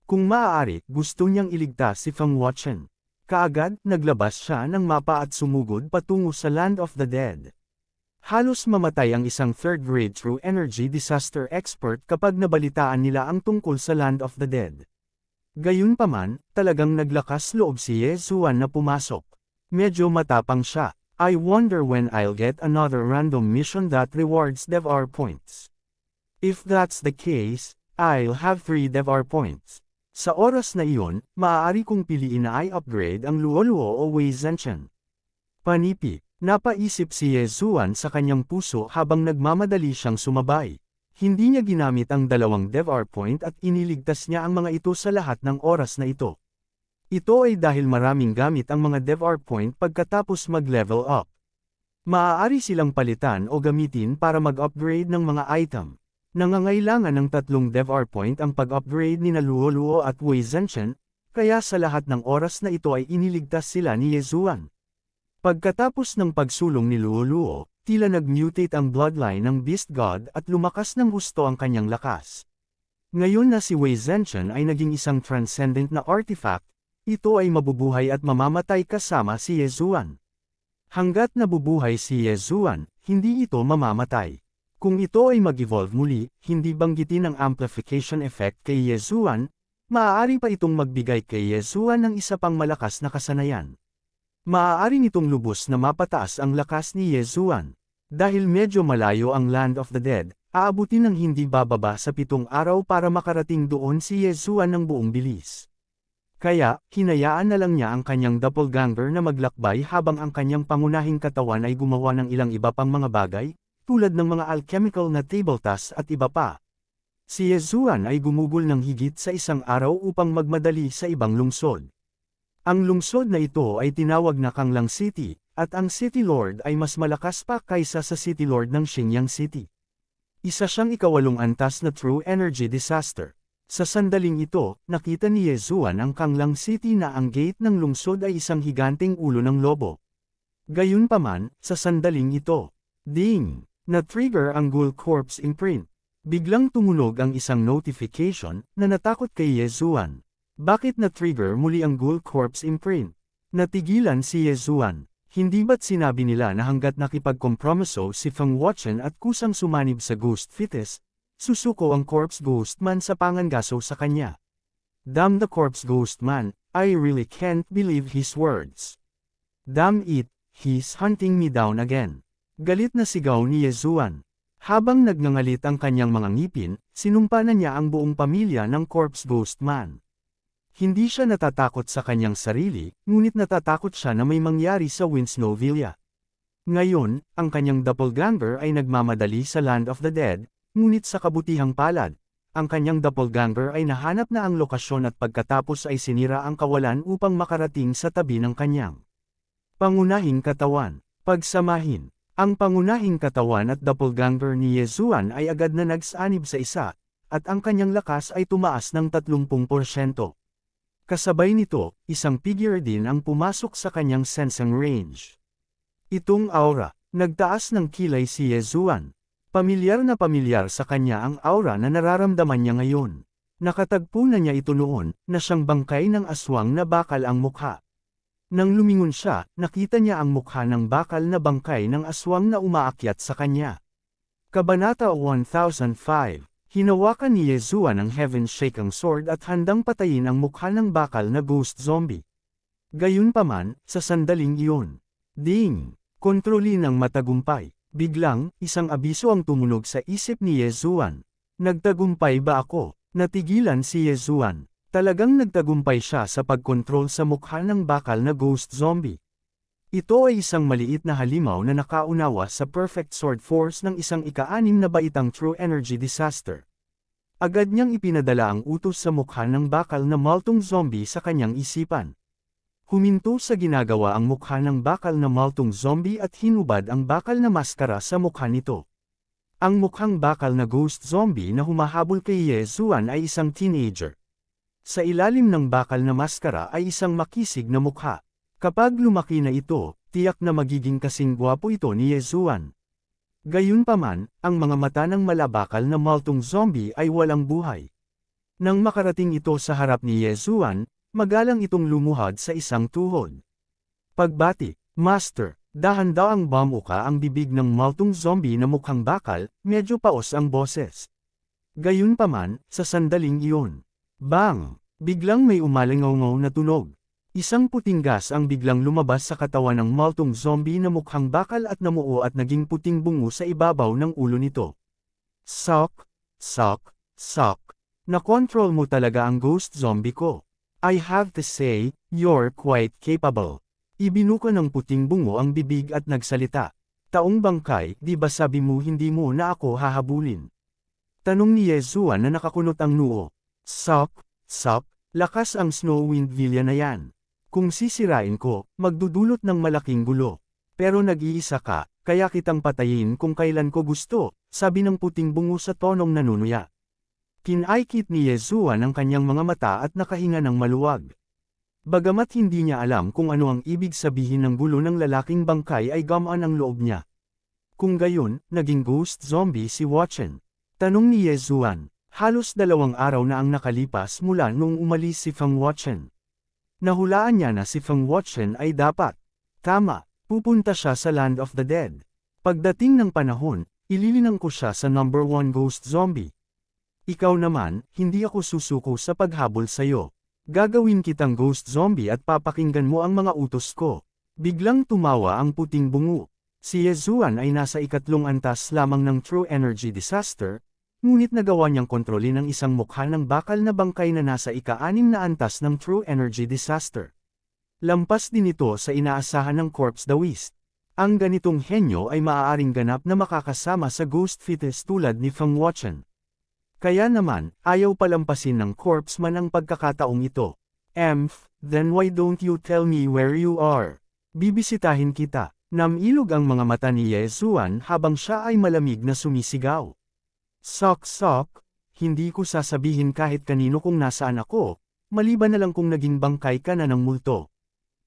Kung maaari, gusto niyang iligtas si Feng Wuchen. Kaagad, naglabas siya ng mapa at sumugod patungo sa Land of the Dead. Halos mamatay ang isang 3rd grade true energy disaster expert kapag nabalitaan nila ang tungkol sa Land of the Dead. Gayunpaman, talagang naglakas loob si Ye Zuan na pumasok. Medyo matapang siya. I wonder when I'll get another random mission that rewards DevR points. If that's the case, I'll have 3 DevR points. Sa oras na iyon, maaari kong piliin na i-upgrade ang Luoluo o Wei Zhenchen. Panipi. Napaisip si Ye Zuan sa kanyang puso habang nagmamadali siyang sumabay. Hindi niya ginamit ang 2 DevR point at iniligtas niya ang mga ito sa lahat ng oras na ito. Ito ay dahil maraming gamit ang mga DevR point pagkatapos mag-level up. Maaari silang palitan o gamitin para mag-upgrade ng mga item. Nangangailangan ng 3 DevR point ang pag-upgrade ni Luoluo at Wei Zhenchen, kaya sa lahat ng oras na ito ay iniligtas sila ni Ye Zuan. Pagkatapos ng pagsulong ni Luoluo, tila nag-mutate ang bloodline ng Beast God at lumakas ng husto ang kanyang lakas. Ngayon na si Wei Zhenchen ay naging isang transcendent na artifact, ito ay mabubuhay at mamamatay kasama si Ye Zuan. Hanggat nabubuhay si Ye Zuan, hindi ito mamamatay. Kung ito ay mag-evolve muli, hindi banggitin ang amplification effect kay Ye Zuan, maaari pa itong magbigay kay Ye Zuan ng isa pang malakas na kasanayan. Maaari nitong lubos na mapataas ang lakas ni Ye Zuan. Dahil medyo malayo ang Land of the Dead, aabutin ng hindi bababa sa 7 araw para makarating doon si Ye Zuan ng buong bilis. Kaya, hinayaan na lang niya ang kanyang doppelganger na maglakbay habang ang kanyang pangunahing katawan ay gumawa ng ilang iba pang mga bagay, tulad ng mga alchemical na table tasks at iba pa. Si Ye Zuan ay gumugol ng higit sa 1 araw upang magmadali sa ibang lungsod. Ang lungsod na ito ay tinawag na Kanglang City, at ang City Lord ay mas malakas pa kaysa sa City Lord ng Xinjiang City. Isa siyang 8 antas na true energy disaster. Sa sandaling ito, nakita ni Ye Zuan ang Kanglang City na ang gate ng lungsod ay isang higanteng ulo ng lobo. Gayunpaman, sa sandaling ito, ding! Na-trigger ang Ghoul Corpse imprint. Biglang tumunog ang isang notification na natakot kay Ye Zuan. Bakit na-trigger muli ang Ghoul Corpse imprint? Natigilan si Ye Zuan. Hindi ba't sinabi nila na hanggat nakipagkompromiso si Feng Wuchen at kusang sumanib sa Ghost Fetus, susuko ang Corpse Ghost Man sa pangangaso sa kanya? Damn the Corpse Ghost Man, I really can't believe his words. Damn it, he's hunting me down again. Galit na sigaw ni Ye Zuan. Habang nagngangalit ang kanyang mga ngipin, sinumpa na niya ang buong pamilya ng Corpse Ghost Man. Hindi siya natatakot sa kanyang sarili, ngunit natatakot siya na may mangyari sa Winsnowville. Ngayon, ang kanyang doppelganger ay nagmamadali sa Land of the Dead, ngunit sa kabutihang palad, ang kanyang doppelganger ay nahanap na ang lokasyon at pagkatapos ay sinira ang kawalan upang makarating sa tabi ng kanyang pangunahing katawan. Pagsamahin, ang pangunahing katawan at doppelganger ni Ye Zuan ay agad na nagsanib sa isa, at ang kanyang lakas ay tumaas ng 30%. Kasabay nito, isang figure din ang pumasok sa kanyang sensing range. Itong aura, nagtaas ng kilay si Ye Zuan. Pamilyar na pamilyar sa kanya ang aura na nararamdaman niya ngayon. Nakatagpo na niya ito noon, na siyang bangkay ng aswang na bakal ang mukha. Nang lumingon siya, nakita niya ang mukha ng bakal na bangkay ng aswang na umaakyat sa kanya. Kabanata 1005. Hinawakan ni Ye Zuan ang Heaven-Shaking Sword at handang patayin ang mukha ng bakal na ghost zombie. Gayunpaman, sa sandaling iyon, ding! Kontrolin ng matagumpay. Biglang, isang abiso ang tumunog sa isip ni Ye Zuan. Nagtagumpay ba ako? Natigilan si Ye Zuan. Talagang nagtagumpay siya sa pagkontrol sa mukha ng bakal na ghost zombie. Ito ay isang maliit na halimaw na nakaunawa sa perfect sword force ng isang ika-6 na baitang true energy disaster. Agad niyang ipinadala ang utos sa mukha ng bakal na maltong zombie sa kanyang isipan. Huminto sa ginagawa ang mukha ng bakal na maltong zombie at hinubad ang bakal na maskara sa mukha nito. Ang mukhang bakal na ghost zombie na humahabol kay Yezuan ay isang teenager. Sa ilalim ng bakal na maskara ay isang makisig na mukha. Kapag lumaki na ito, tiyak na magiging kasing gwapo ito ni Yezuan. Gayunpaman, ang mga mata ng malabakal na multong zombie ay walang buhay. Nang makarating ito sa harap ni Yezuan, magalang itong lumuhad sa isang tuhod. Pagbati, Master, dahan-daang bamuka ang bibig ng multong zombie na mukhang bakal, medyo paos ang boses. Gayunpaman, sa sandaling iyon. Bang! Biglang may umalingaw-ngaw na tunog. Isang puting gas ang biglang lumabas sa katawan ng multong zombie na mukhang bakal at namuo at naging puting bungo sa ibabaw ng ulo nito. Sok! Sok! Sok! Na-control mo talaga ang ghost zombie ko. I have to say, you're quite capable. Ibinuka ng puting bungo ang bibig at nagsalita. Taong bangkay, di ba sabi mo hindi mo na ako hahabulin? Tanong ni Yezuan na nakakunot ang noo. Sok! Sok! Lakas ang Snowwind Villa na yan. Kung sisirain ko, magdudulot ng malaking gulo. Pero nag-iisa ka, kaya kitang patayin kung kailan ko gusto, sabi ng puting bungo sa tonong nanunuya. Kinaykit ni Yezuan ang kanyang mga mata at nakahinga ng maluwag. Bagamat hindi niya alam kung ano ang ibig sabihin ng gulo ng lalaking bangkay ay gamaan ang loob niya. Kung gayon, naging ghost zombie si Watchen. Tanong ni Yezuan, halos 2 araw na ang nakalipas mula nung umalis si Feng Watchen. Nahulaan niya na si Feng Watchen ay dapat. Tama, pupunta siya sa Land of the Dead. Pagdating ng panahon, ililinang ko siya sa number 1 ghost zombie. Ikaw naman, hindi ako susuko sa paghabol sa'yo. Gagawin kitang ghost zombie at papakinggan mo ang mga utos ko. Biglang tumawa ang puting bungo. Si Yezuan ay nasa 3 antas lamang ng True Energy Disaster, ngunit nagawa niyang kontrolin ang isang mukha ng bakal na bangkay na nasa 6 na antas ng True Energy Disaster. Lampas din ito sa inaasahan ng Corpse the Wisp. Ang ganitong henyo ay maaaring ganap na makakasama sa ghost fetus tulad ni Feng Watchen. Kaya naman, ayaw palampasin ng corpseman ang pagkakataong ito. Then why don't you tell me where you are? Bibisitahin kita. Namilog ang mga mata ni Yezuan habang siya ay malamig na sumisigaw. Sok sok, hindi ko sasabihin kahit kanino kung nasaan ako, maliban na lang kung naging bangkay ka na ng multo.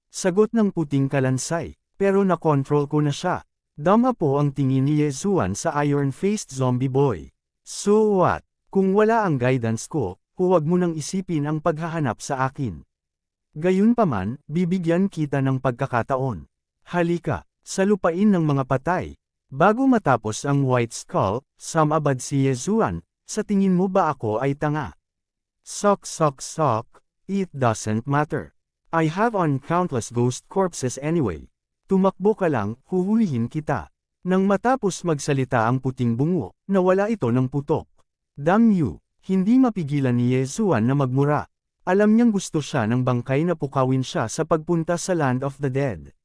Sagot ng puting kalansay, pero nakontrol ko na siya. Dama po ang tingin ni Yezuan sa iron-faced zombie boy. So what? Kung wala ang guidance ko, huwag mo nang isipin ang paghahanap sa akin. Gayunpaman, bibigyan kita ng pagkakataon. Halika, sa lupain ng mga patay. Bago matapos ang White Skull, sumabad si Yezuan, sa tingin mo ba ako ay tanga? Sok sok sok, it doesn't matter. I have on countless ghost corpses anyway. Tumakbo ka lang, huhulihin kita. Nang matapos magsalita ang puting bungo, nawala ito ng putok. Damn you, hindi mapigilan ni Yezuan na magmura. Alam niyang gusto siya ng bangkay na pukawin siya sa pagpunta sa Land of the Dead.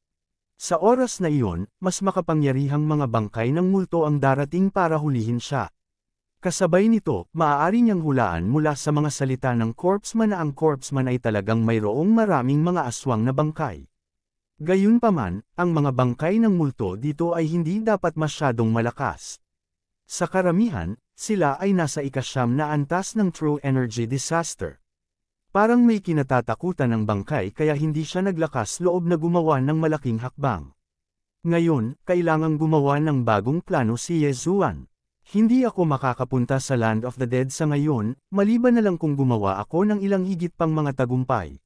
Sa oras na iyon, mas makapangyarihang mga bangkay ng multo ang darating para hulihin siya. Kasabay nito, maaari niyang hulaan mula sa mga salita ng corpseman na ang corpseman ay talagang mayroong maraming mga aswang na bangkay. Gayunpaman, ang mga bangkay ng multo dito ay hindi dapat masyadong malakas. Sa karamihan, sila ay nasa 9 na antas ng True Energy Disaster. Parang may kinatatakutan ng bangkay kaya hindi siya naglakas loob na gumawa ng malaking hakbang. Ngayon, kailangang gumawa ng bagong plano si Yezuan. Hindi ako makakapunta sa Land of the Dead sa ngayon, maliban na lang kung gumawa ako ng ilang higit pang mga tagumpay.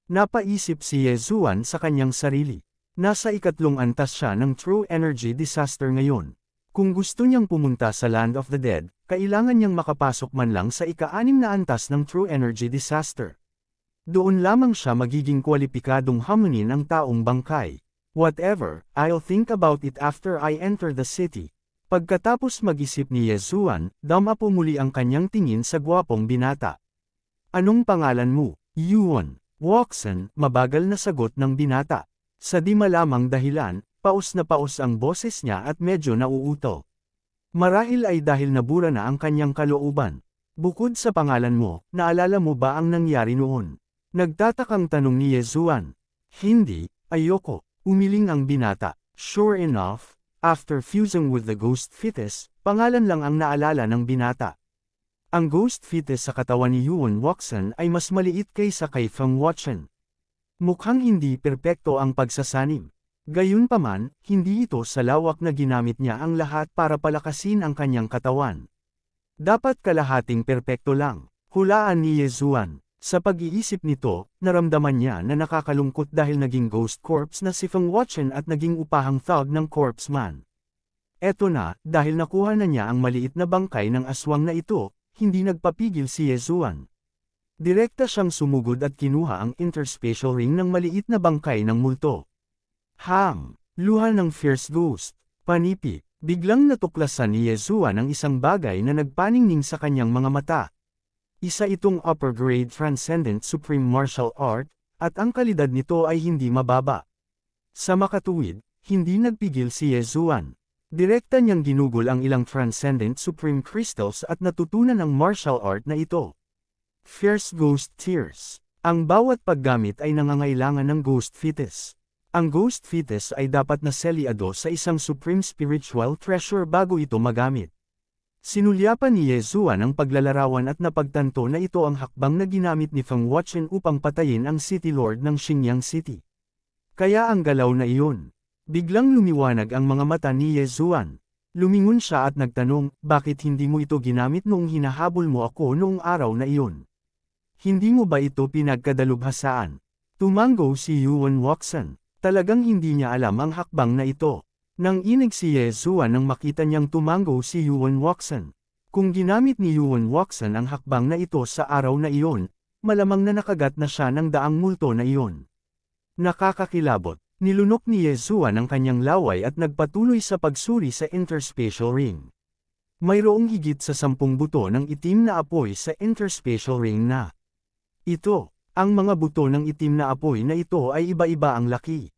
Napaisip si Yezuan sa kanyang sarili. Nasa 3 antas siya ng True Energy Disaster ngayon. Kung gusto niyang pumunta sa Land of the Dead, kailangan niyang makapasok man lang sa 6 na antas ng True Energy Disaster. Doon lamang siya magiging kwalipikadong hamunin ang taong bangkay. Whatever, I'll think about it after I enter the city. Pagkatapos mag-isip ni Yezuan, dama po muli ang kanyang tingin sa gwapong binata. Anong pangalan mo? Yuan. Waksan, mabagal na sagot ng binata. Sa di malamang dahilan, paus na paus ang boses niya at medyo nauuto. Marahil ay dahil nabura na ang kanyang kalooban. Bukod sa pangalan mo, naalala mo ba ang nangyari noon? Nagtatakang tanong ni Yezuan. Hindi, ayoko, umiling ang binata. Sure enough, after fusing with the ghost fetus, Pangalan lang ang naalala ng binata. Ang ghost fetus sa katawan ni Yuan Wuxen ay mas maliit kaysa kay Feng Wuchen. Mukhang hindi perpekto ang pagsasanim. Gayunpaman, hindi ito sa lawak na ginamit niya ang lahat para palakasin ang kanyang katawan. Dapat kalahating perpekto lang. Hulaan ni Yezuan. Sa pag-iisip nito, naramdaman niya na nakakalungkot dahil naging ghost corpse na si Feng Wuchen at naging upahang thug ng corpse man. Eto na, dahil nakuha na niya ang maliit na bangkay ng aswang na ito, hindi nagpapigil si Yezuan. Direkta siyang sumugod at kinuha ang interspatial ring ng maliit na bangkay ng multo. Hang! Luha ng fierce ghost. Panipi. Biglang natuklasan ni Yezuan ang isang bagay na nagpaningning sa kanyang mga mata. Isa itong upper-grade transcendent supreme martial art, at ang kalidad nito ay hindi mababa. Sa makatuwid, hindi nagpigil si Yezuan. Direkta niyang ginugol ang ilang transcendent supreme crystals at natutunan ang martial art na ito. Fierce Ghost Tears. Ang bawat paggamit ay nangangailangan ng ghost fetus. Ang ghost fetus ay dapat na selyado sa isang supreme spiritual treasure bago ito magamit. Sinulyapan ni Yezuan ang paglalarawan at napagtanto na ito ang hakbang na ginamit ni Feng Wuchen upang patayin ang City Lord ng Xinjiang City. Kaya ang galaw na iyon. Biglang lumiwanag ang mga mata ni Yezuan. Lumingon siya at nagtanong, bakit hindi mo ito ginamit noong hinahabol mo ako noong araw na iyon? Hindi mo ba ito pinagkadalubhasaan? Tumango si Yuan Wuxen. Talagang hindi niya alam ang hakbang na ito. Nang inig si Yezuan nang makita niyang tumango si Yuan Wuxen. Kung ginamit ni Yuan Wuxen ang hakbang na ito sa araw na iyon, malamang na nakagat na siya ng daang multo na iyon. Nakakakilabot. Nilunok ni Yezuan ang kanyang laway at nagpatuloy sa pagsuri sa interspatial ring. Mayroong higit sa 10 buto ng itim na apoy sa interspatial ring na ito. Ang mga buto ng itim na apoy na ito ay iba-iba ang laki.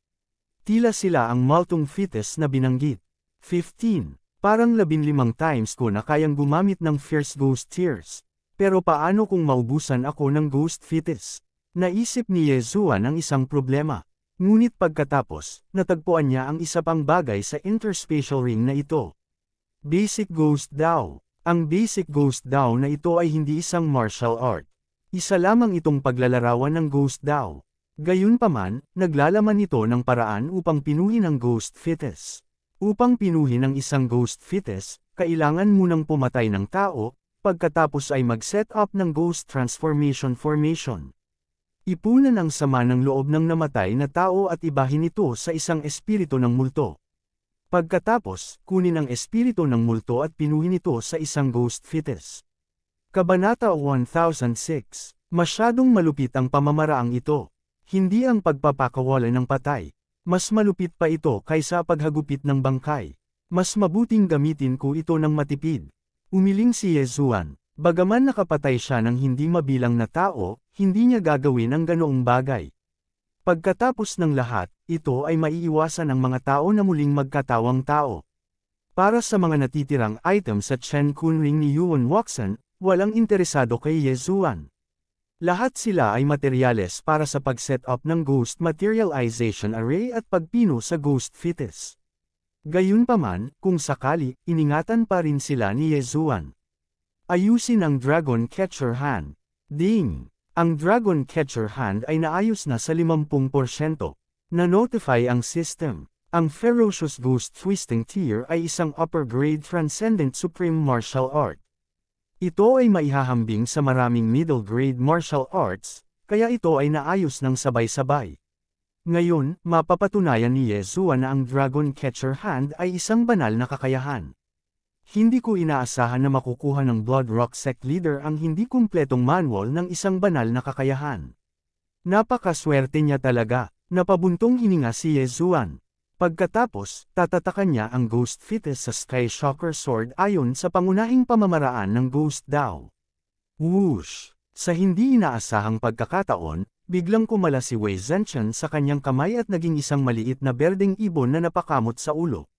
Tila sila ang multong fetus na binanggit. 15. Parang 15 times ko na kayang gumamit ng fierce ghost tears. Pero paano kung maubusan ako ng ghost fetus? Naisip ni Yezuan ang isang problema. Ngunit pagkatapos, natagpuan niya ang isa pang bagay sa interspatial ring na ito. Basic Ghost daw. Ang Basic Ghost daw na ito ay hindi isang martial art. Isa lamang itong paglalarawan ng ghost daw. Gayunpaman, naglalaman ito ng paraan upang pinuhin ang ghost fetus. Upang pinuhin ang isang ghost fetus, kailangan munang pumatay ng tao, pagkatapos ay mag-set up ng ghost transformation formation. Ipunan ang sama ng loob ng namatay na tao at ibahin ito sa isang espiritu ng multo. Pagkatapos, kunin ang espiritu ng multo at pinuhin ito sa isang ghost fetus. Kabanata 1006. Masyadong malupit ang pamamaraang ito. Hindi ang pagpapakawala ng patay. Mas malupit pa ito kaysa paghagupit ng bangkay. Mas mabuting gamitin ko ito ng matipid. Umiling si Yezuan. Bagaman nakapatay siya ng hindi mabilang na tao, hindi niya gagawin ang ganoong bagay. Pagkatapos ng lahat, ito ay maiiwasan ang mga tao na muling magkatawang tao. Para sa mga natitirang item sa Chen Kun Ring ni Yuan Wuxen, walang interesado kay Yezuan. Lahat sila ay materyales para sa pag-set up ng ghost materialization array at pagpino sa ghost fetus. Gayunpaman, kung sakali, iningatan pa rin sila ni Yezuan. Ayusin ang Dragon Catcher Hand. Ding! Ang Dragon Catcher Hand ay naayos na sa 50%. Na-notify ang system. Ang Ferocious Ghost Twisting Tear ay isang upper-grade transcendent supreme martial art. Ito ay maihahambing sa maraming middle-grade martial arts, kaya ito ay naayos ng sabay-sabay. Ngayon, mapapatunayan ni Yezuan na ang Dragon Catcher Hand ay isang banal na kakayahan. Hindi ko inaasahan na makukuha ng Blood Rock Sect Leader ang hindi kumpletong manual ng isang banal na kakayahan. Napakaswerte niya talaga, napabuntong hininga si Yezuan. Pagkatapos, tatatakan niya ang ghost fetus sa Sky Shocker Sword ayon sa pangunahing pamamaraan ng ghost daw. Whoosh! Sa hindi inaasahang pagkakataon, biglang kumala si Wei Zhenchen sa kanyang kamay at naging isang maliit na berdeng ibon na napakamot sa ulo.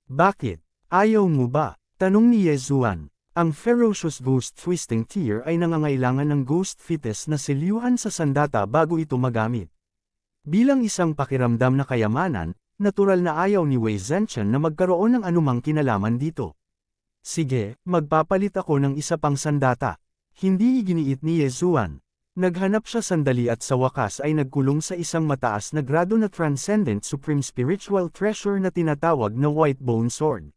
Bakit? Ayaw mo ba? Tanong ni Yezuan. Ang Ferocious Ghost Twisting Tear ay nangangailangan ng ghost fetus na silyuhan sa sandata bago ito magamit. Bilang isang pakiramdam na kayamanan, natural na ayaw ni Wei Zhenchen na magkaroon ng anumang kinalaman dito. Sige, magpapalit ako ng isa pang sandata. Hindi iginiit ni Yezuan. Naghanap siya sandali at sa wakas ay nagkulong sa isang mataas na grado na transcendent supreme spiritual treasure na tinatawag na White Bone Sword.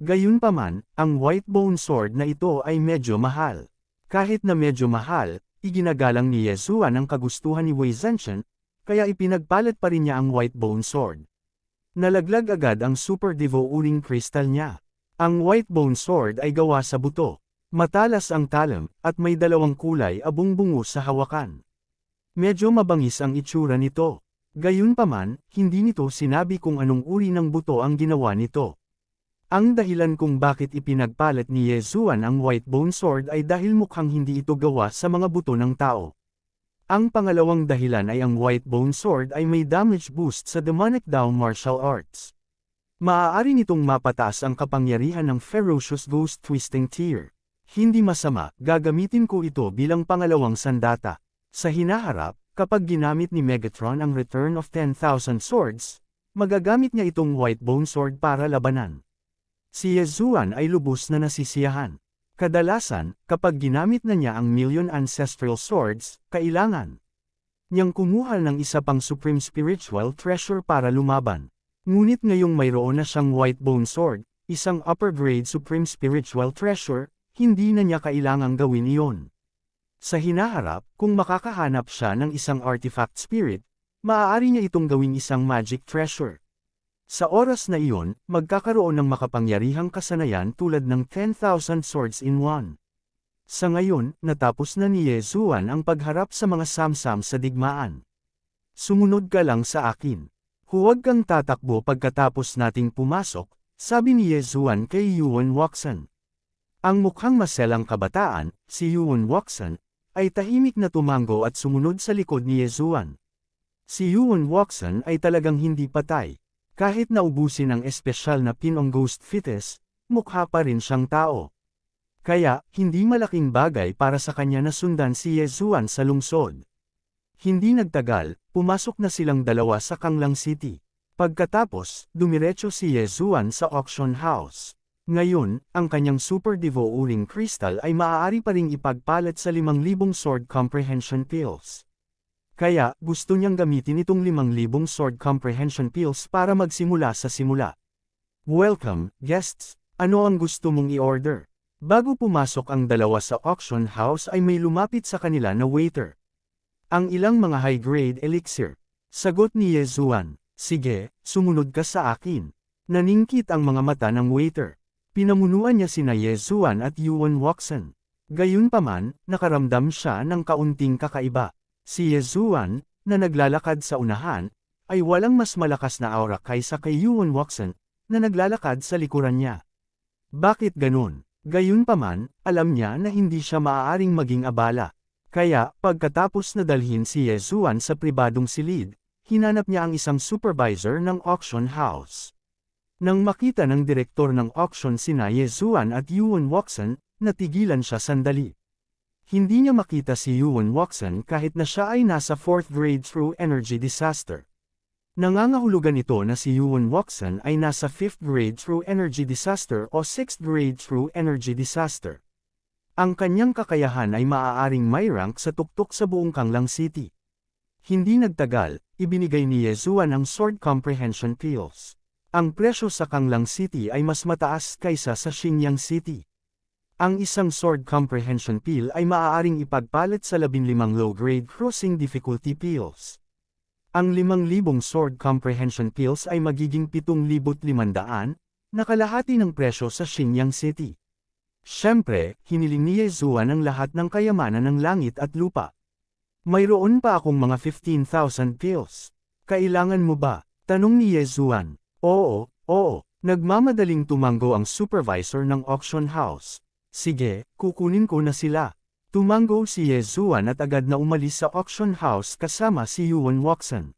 Gayunpaman, ang White Bone Sword na ito ay medyo mahal. Kahit na medyo mahal, iginagalang ni Yezuan ang kagustuhan ni Wei Zhenchen, kaya ipinagpalit pa rin niya ang White Bone Sword. Nalaglag agad ang Super Devo Uring Crystal niya. Ang White Bone Sword ay gawa sa buto. Matalas ang talim, at may dalawang kulay abong-bungo sa hawakan. Medyo mabangis ang itsura nito. Gayunpaman, hindi nito sinabi kung anong uri ng buto ang ginawa nito. Ang dahilan kung bakit ipinagpalit ni Yezuan ang White Bone Sword ay dahil mukhang hindi ito gawa sa mga buto ng tao. Ang pangalawang dahilan ay ang White Bone Sword ay may damage boost sa demonic Dao martial arts. Maaari nitong mapataas ang kapangyarihan ng Ferocious Ghost Twisting Tear. Hindi masama, gagamitin ko ito bilang pangalawang sandata. Sa hinaharap, kapag ginamit ni Megatron ang Return of 10,000 Swords, magagamit niya itong White Bone Sword para labanan. Si Yezuan ay lubos na nasisiyahan. Kadalasan, kapag ginamit na niya ang Million Ancestral Swords, kailangan niyang kumuha ng isa pang Supreme Spiritual Treasure para lumaban. Ngunit ngayong mayroon na siyang White Bone Sword, isang upper grade Supreme Spiritual Treasure, hindi na niya kailangang gawin iyon. Sa hinaharap, kung makakahanap siya ng isang artifact spirit, maaari niya itong gawing isang magic treasure. Sa oras na iyon, magkakaroon ng makapangyarihang kasanayan tulad ng 10,000 swords in one. Sa ngayon, natapos na ni Yezuan ang pagharap sa mga samsam sa digmaan. Sumunod ka lang sa akin. Huwag kang tatakbo pagkatapos nating pumasok, sabi ni Yezuan kay Yuan Wuxan. Ang mukhang maselang kabataan, si Yuan Wuxan, ay tahimik na tumango at sumunod sa likod ni Yezuan. Si Yuan Wuxan ay talagang hindi patay. Kahit naubusin ang espesyal na Pinong Ghost Fetus, mukha pa rin siyang tao. Kaya, hindi malaking bagay para sa kanya na sundan si Yezuan sa lungsod. Hindi nagtagal, pumasok na silang dalawa sa Kanglang City. Pagkatapos, dumiretso si Yezuan sa auction house. Ngayon, ang kanyang Super Devo Uring Crystal ay maaari pa ring ipagpalit sa 5,000 Sword Comprehension Pills. Kaya, gusto niyang gamitin itong 5,000 Sword Comprehension Pills para magsimula sa simula. Welcome, guests! Ano ang gusto mong i-order? Bago pumasok ang dalawa sa auction house ay may lumapit sa kanila na waiter. Ang ilang mga high-grade elixir. Sagot ni Yezuan, sige, sumunod ka sa akin. Naningkit ang mga mata ng waiter. Pinamunuan niya sina Yezuan at Yuan Wuxan. Gayunpaman, nakaramdam siya ng kaunting kakaiba. Si Yezuan, na naglalakad sa unahan, ay walang mas malakas na aura kaysa kay Yuan Wuxan, na naglalakad sa likuran niya. Bakit ganun? Gayunpaman, alam niya na hindi siya maaaring maging abala. Kaya, pagkatapos na dalhin si Yezuan sa pribadong silid, hinanap niya ang isang supervisor ng auction house. Nang makita ng direktor ng auction sina Yezuan at Yuan Wuxan, natigilan siya sandali. Hindi niya makita si Yuan Wuxan kahit na siya ay nasa 4th grade through energy disaster. Nangangahulugan ito na si Yuan Wuxan ay nasa 5th grade through energy disaster o 6th grade through energy disaster. Ang kanyang kakayahan ay maaaring may rank sa tuktok sa buong Kanglang City. Hindi nagtagal, ibinigay ni Yezuan ang Sword Comprehension Pills. Ang presyo sa Kanglang City ay mas mataas kaysa sa Xinyang City. Ang isang Sword Comprehension Pill ay maaaring ipagpalit sa 15 low-grade crossing difficulty pills. Ang 5,000 Sword Comprehension Pills ay magiging 7,500, na kalahati ng presyo sa Xinyang City. Siyempre, hiniling ni Yezuan ang lahat ng kayamanan ng langit at lupa. Mayroon pa akong mga 15,000 pills. Kailangan mo ba? Tanong ni Yezuan. Oo, nagmamadaling tumango ang supervisor ng auction house. Sige, kukunin ko na sila. Tumango si Yezuan at agad na umalis sa auction house kasama si Yuan Wuxan.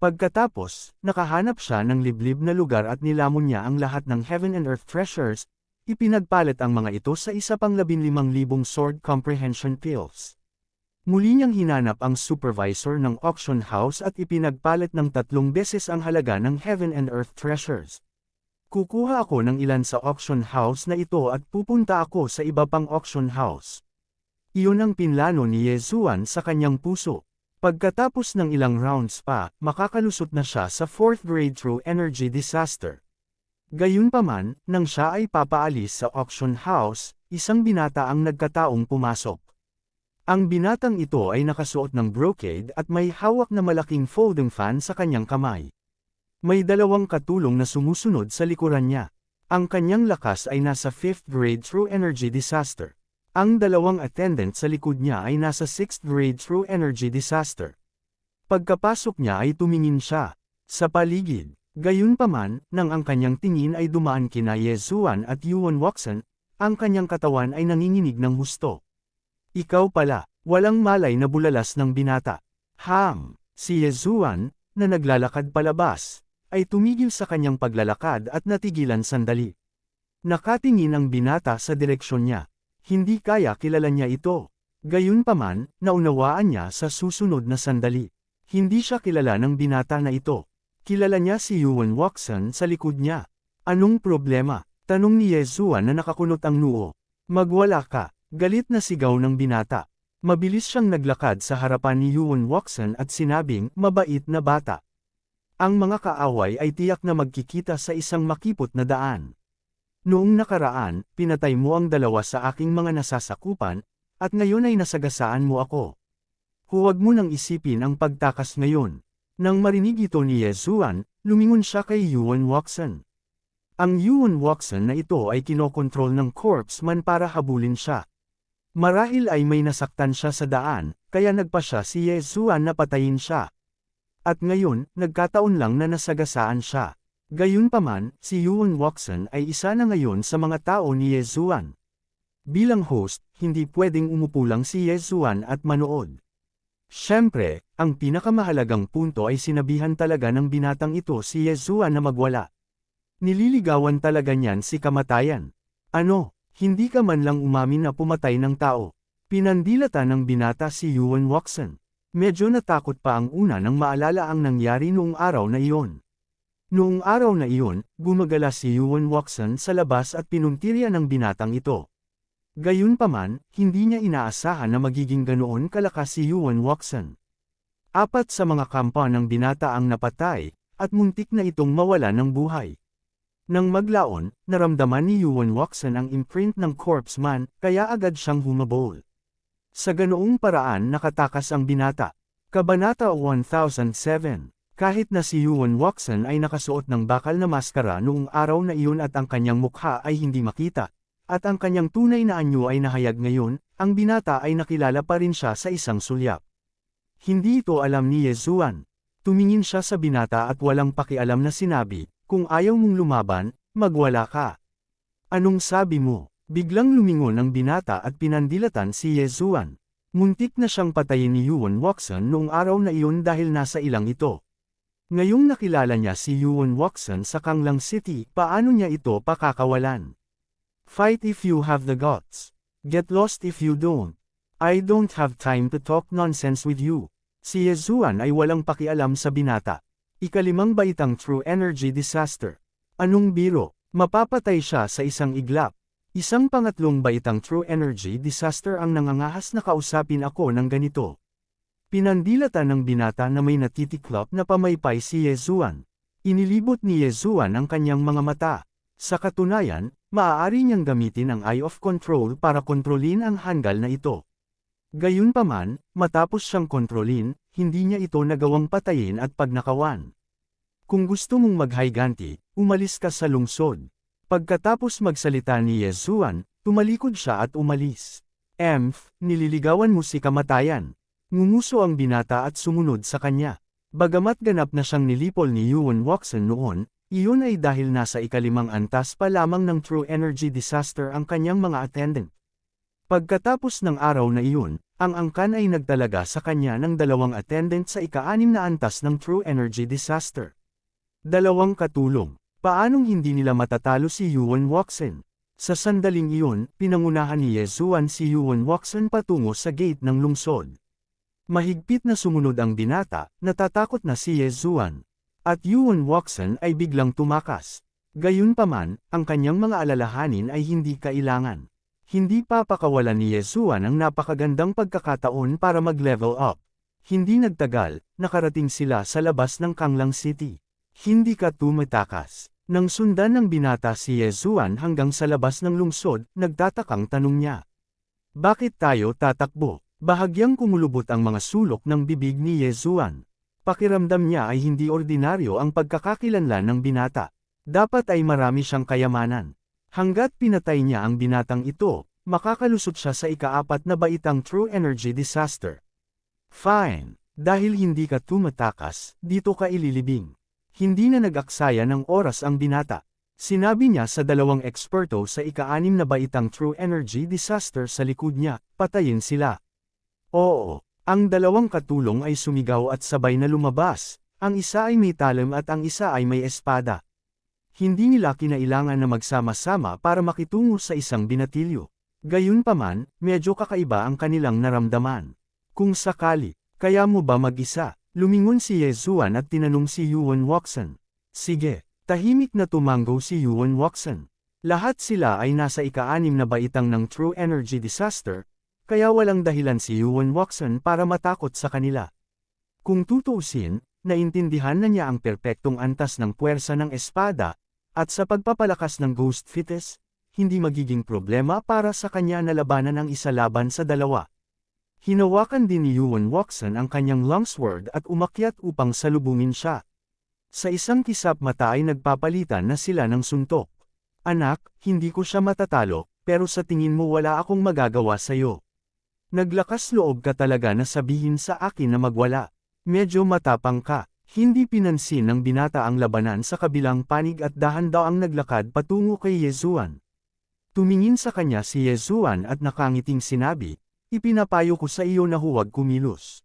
Pagkatapos, nakahanap siya ng liblib na lugar at nilamon niya ang lahat ng Heaven and Earth treasures, ipinagpalit ang mga ito sa isa pang 15,000 Sword Comprehension Pills. Muli niyang hinanap ang supervisor ng auction house at ipinagpalit ng 3 beses ang halaga ng Heaven and Earth treasures. Kukuha ako ng ilan sa auction house na ito at pupunta ako sa iba pang auction house. Iyon ang pinlano ni Yezuan sa kanyang puso. Pagkatapos ng ilang rounds pa, makakalusot na siya sa 4th grade true energy disaster. Gayunpaman, nang siya ay papaalis sa auction house, isang binata ang nagkataong pumasok. Ang binatang ito ay nakasuot ng brocade at may hawak na malaking folding fan sa kanyang kamay. May dalawang katulong na sumusunod sa likuran niya. Ang kanyang lakas ay nasa 5th grade true energy disaster. Ang dalawang attendant sa likod niya ay nasa 6th grade true energy disaster. Pagkapasok niya ay tumingin siya sa paligid. Gayunpaman, nang ang kanyang tingin ay dumaan kina Yezuan at Yuan Waksan, ang kanyang katawan ay nanginginig ng husto. Ikaw pala, walang malay na bulalas ng binata. Si Yezuan, na naglalakad palabas, ay tumigil sa kanyang paglalakad at natigilan sandali. Nakatingin ang binata sa direksyon niya. Hindi kaya kilala niya ito. Gayunpaman, naunawaan niya sa susunod na sandali. Hindi siya kilala ng binata na ito. Kilala niya si Yuan Waksan sa likod niya. Anong problema? Tanong ni Yezuan na nakakunot ang noo. Magwala ka, galit na sigaw ng binata. Mabilis siyang naglakad sa harapan ni Yuan Waksan at sinabing, mabait na bata. Ang mga kaaway ay tiyak na magkikita sa isang makipot na daan. Noong nakaraan, pinatay mo ang dalawa sa aking mga nasasakupan, at ngayon ay nasagasaan mo ako. Huwag mo nang isipin ang pagtakas ngayon. Nang marinig ito ni Yezuan, lumingon siya kay Yuan Waksan. Ang Yuan Waksan na ito ay kinokontrol ng corpsman para habulin siya. Marahil ay may nasaktan siya sa daan, kaya nagpa siya si Yezuan na patayin siya. At ngayon, nagkataon lang na nasagasaan siya. Gayunpaman, si Yuan Waksan ay isa na ngayon sa mga tao ni Yezuan. Bilang host, hindi pwedeng umupo lang si Yezuan at manood. Siyempre, ang pinakamahalagang punto ay sinabihan talaga ng binatang ito si Yezuan na magwala. Nililigawan talaga niyan si kamatayan. Ano, hindi ka man lang umamin na pumatay ng tao. Pinandilata ng binata si Yuan Waksan. Medyo natakot pa ang una nang maalala ang nangyari noong araw na iyon. Noong araw na iyon, gumagala si Yuan Waksan sa labas at pinuntirya ng binatang ito. Gayunpaman, hindi niya inaasahan na magiging ganoon kalakas si Yuan Waksan. 4 sa mga kampa ng binata ang napatay, at muntik na itong mawala ng buhay. Nang maglaon, naramdaman ni Yuan Waksan ang imprint ng corpsman, kaya agad siyang humabol. Sa ganoong paraan nakatakas ang binata. Kabanata 1007. Kahit na si Yuan Waksan ay nakasuot ng bakal na maskara noong araw na iyon at ang kanyang mukha ay hindi makita, at ang kanyang tunay na anyo ay nahayag ngayon, ang binata ay nakilala pa rin siya sa isang sulyap. Hindi ito alam ni Yezuan. Tumingin siya sa binata at walang pakialam na sinabi, kung ayaw mong lumaban, magwala ka. Anong sabi mo? Biglang lumingon ang binata at pinandilatan si Yezuan. Muntik na siyang patayin ni Yuan Waksan noong araw na iyon dahil nasa ilang ito. Ngayong nakilala niya si Yuan Waksan sa Kanglang City, paano niya ito pakakawalan? Fight if you have the guts. Get lost if you don't. I don't have time to talk nonsense with you. Si Yezuan ay walang pakialam sa binata. Ika-5 baitang true energy disaster. Anong biro? Mapapatay siya sa isang iglap. Isang pangatlong baitang true energy disaster ang nangangahas na kausapin ako ng ganito. Pinandilatan ng binata na may natitiklop na pamaypay si Yezuan. Inilibot ni Yezuan ang kanyang mga mata. Sa katunayan, maaari niyang gamitin ang Eye of Control para kontrolin ang hanggal na ito. Gayunpaman, matapos siyang kontrolin, hindi niya ito nagawang patayin at pagnakawan. Kung gusto mong maghayganti, umalis ka sa lungsod. Pagkatapos magsalita ni Yezuan, tumalikod siya at umalis. Nililigawan mo si kamatayan. Ngumuso ang binata at sumunod sa kanya. Bagamat ganap na siyang nilipol ni Yuan Waksan noon, iyon ay dahil nasa ika-5 antas pa lamang ng true energy disaster ang kanyang mga attendant. Pagkatapos ng araw na iyon, ang angkan ay nagtalaga sa kanya ng 2 attendant sa ika-6 na antas ng true energy disaster. 2 katulong. Paanong hindi nila matatalo si Yuan Waksan? Sa sandaling iyon, pinangunahan ni Yezuan si Yuan Waksan patungo sa gate ng lungsod. Mahigpit na sumunod ang binata, natatakot na si Yezuan. At Yuan Waksan ay biglang tumakas. Gayunpaman, ang kanyang mga alalahanin ay hindi kailangan. Hindi papakawalan ni Yesuan ang napakagandang pagkakataon para mag-level up. Hindi nagtagal, nakarating sila sa labas ng Kanglang City. Hindi ka tumatakas. Nang sundan ng binata si Yesuan hanggang sa labas ng lungsod, nagtatakang tanong niya. Bakit tayo tatakbo? Bahagyang kumulubot ang mga sulok ng bibig ni Yesuan. Pakiramdam niya ay hindi ordinaryo ang pagkakakilanlan ng binata. Dapat ay marami siyang kayamanan. Hanggat pinatay niya ang binatang ito, makakalusot siya sa ika-4 na baitang True Energy Disaster. Fine. Dahil hindi ka tumatakas, dito ka ililibing. Hindi na nag-aksaya ng oras ang binata. Sinabi niya sa dalawang eksperto sa ika-6 na baitang True Energy Disaster sa likod niya, patayin sila. Oo, ang dalawang katulong ay sumigaw at sabay na lumabas. Ang isa ay may talim at ang isa ay may espada. Hindi nila kinailangan na magsama-sama para makitungo sa isang binatilyo. Gayunpaman, medyo kakaiba ang kanilang naramdaman. Kung sakali, kaya mo ba mag-isa? Lumingon si Yesuan at tinanong si Yuan Watson. Sige, tahimik na tumanggo si Yuan Watson. Lahat sila ay nasa ika-6 na baitang ng True Energy Disaster, kaya walang dahilan si Yuan Watson para matakot sa kanila. Kung tutuusin, naintindihan na niya ang perpektong antas ng puwersa ng espada, at sa pagpapalakas ng Ghost Fetus, hindi magiging problema para sa kanya na labanan ang isa laban sa dalawa. Hinawakan din ni Yuan Watson ang kanyang longsword at umakyat upang salubungin siya. Sa isang kisap mata ay nagpapalitan na sila ng suntok. Anak, hindi ko siya matatalo, pero sa tingin mo wala akong magagawa sa'yo. Naglakas loob ka talaga na sabihin sa akin na magwala. Medyo matapang ka. Hindi pinansin ng binata ang labanan sa kabilang panig at dahan-daang naglakad patungo kay Yesuan. Tumingin sa kanya si Yesuan at nakangiting sinabi, ipinapayo ko sa iyo na huwag kumilos.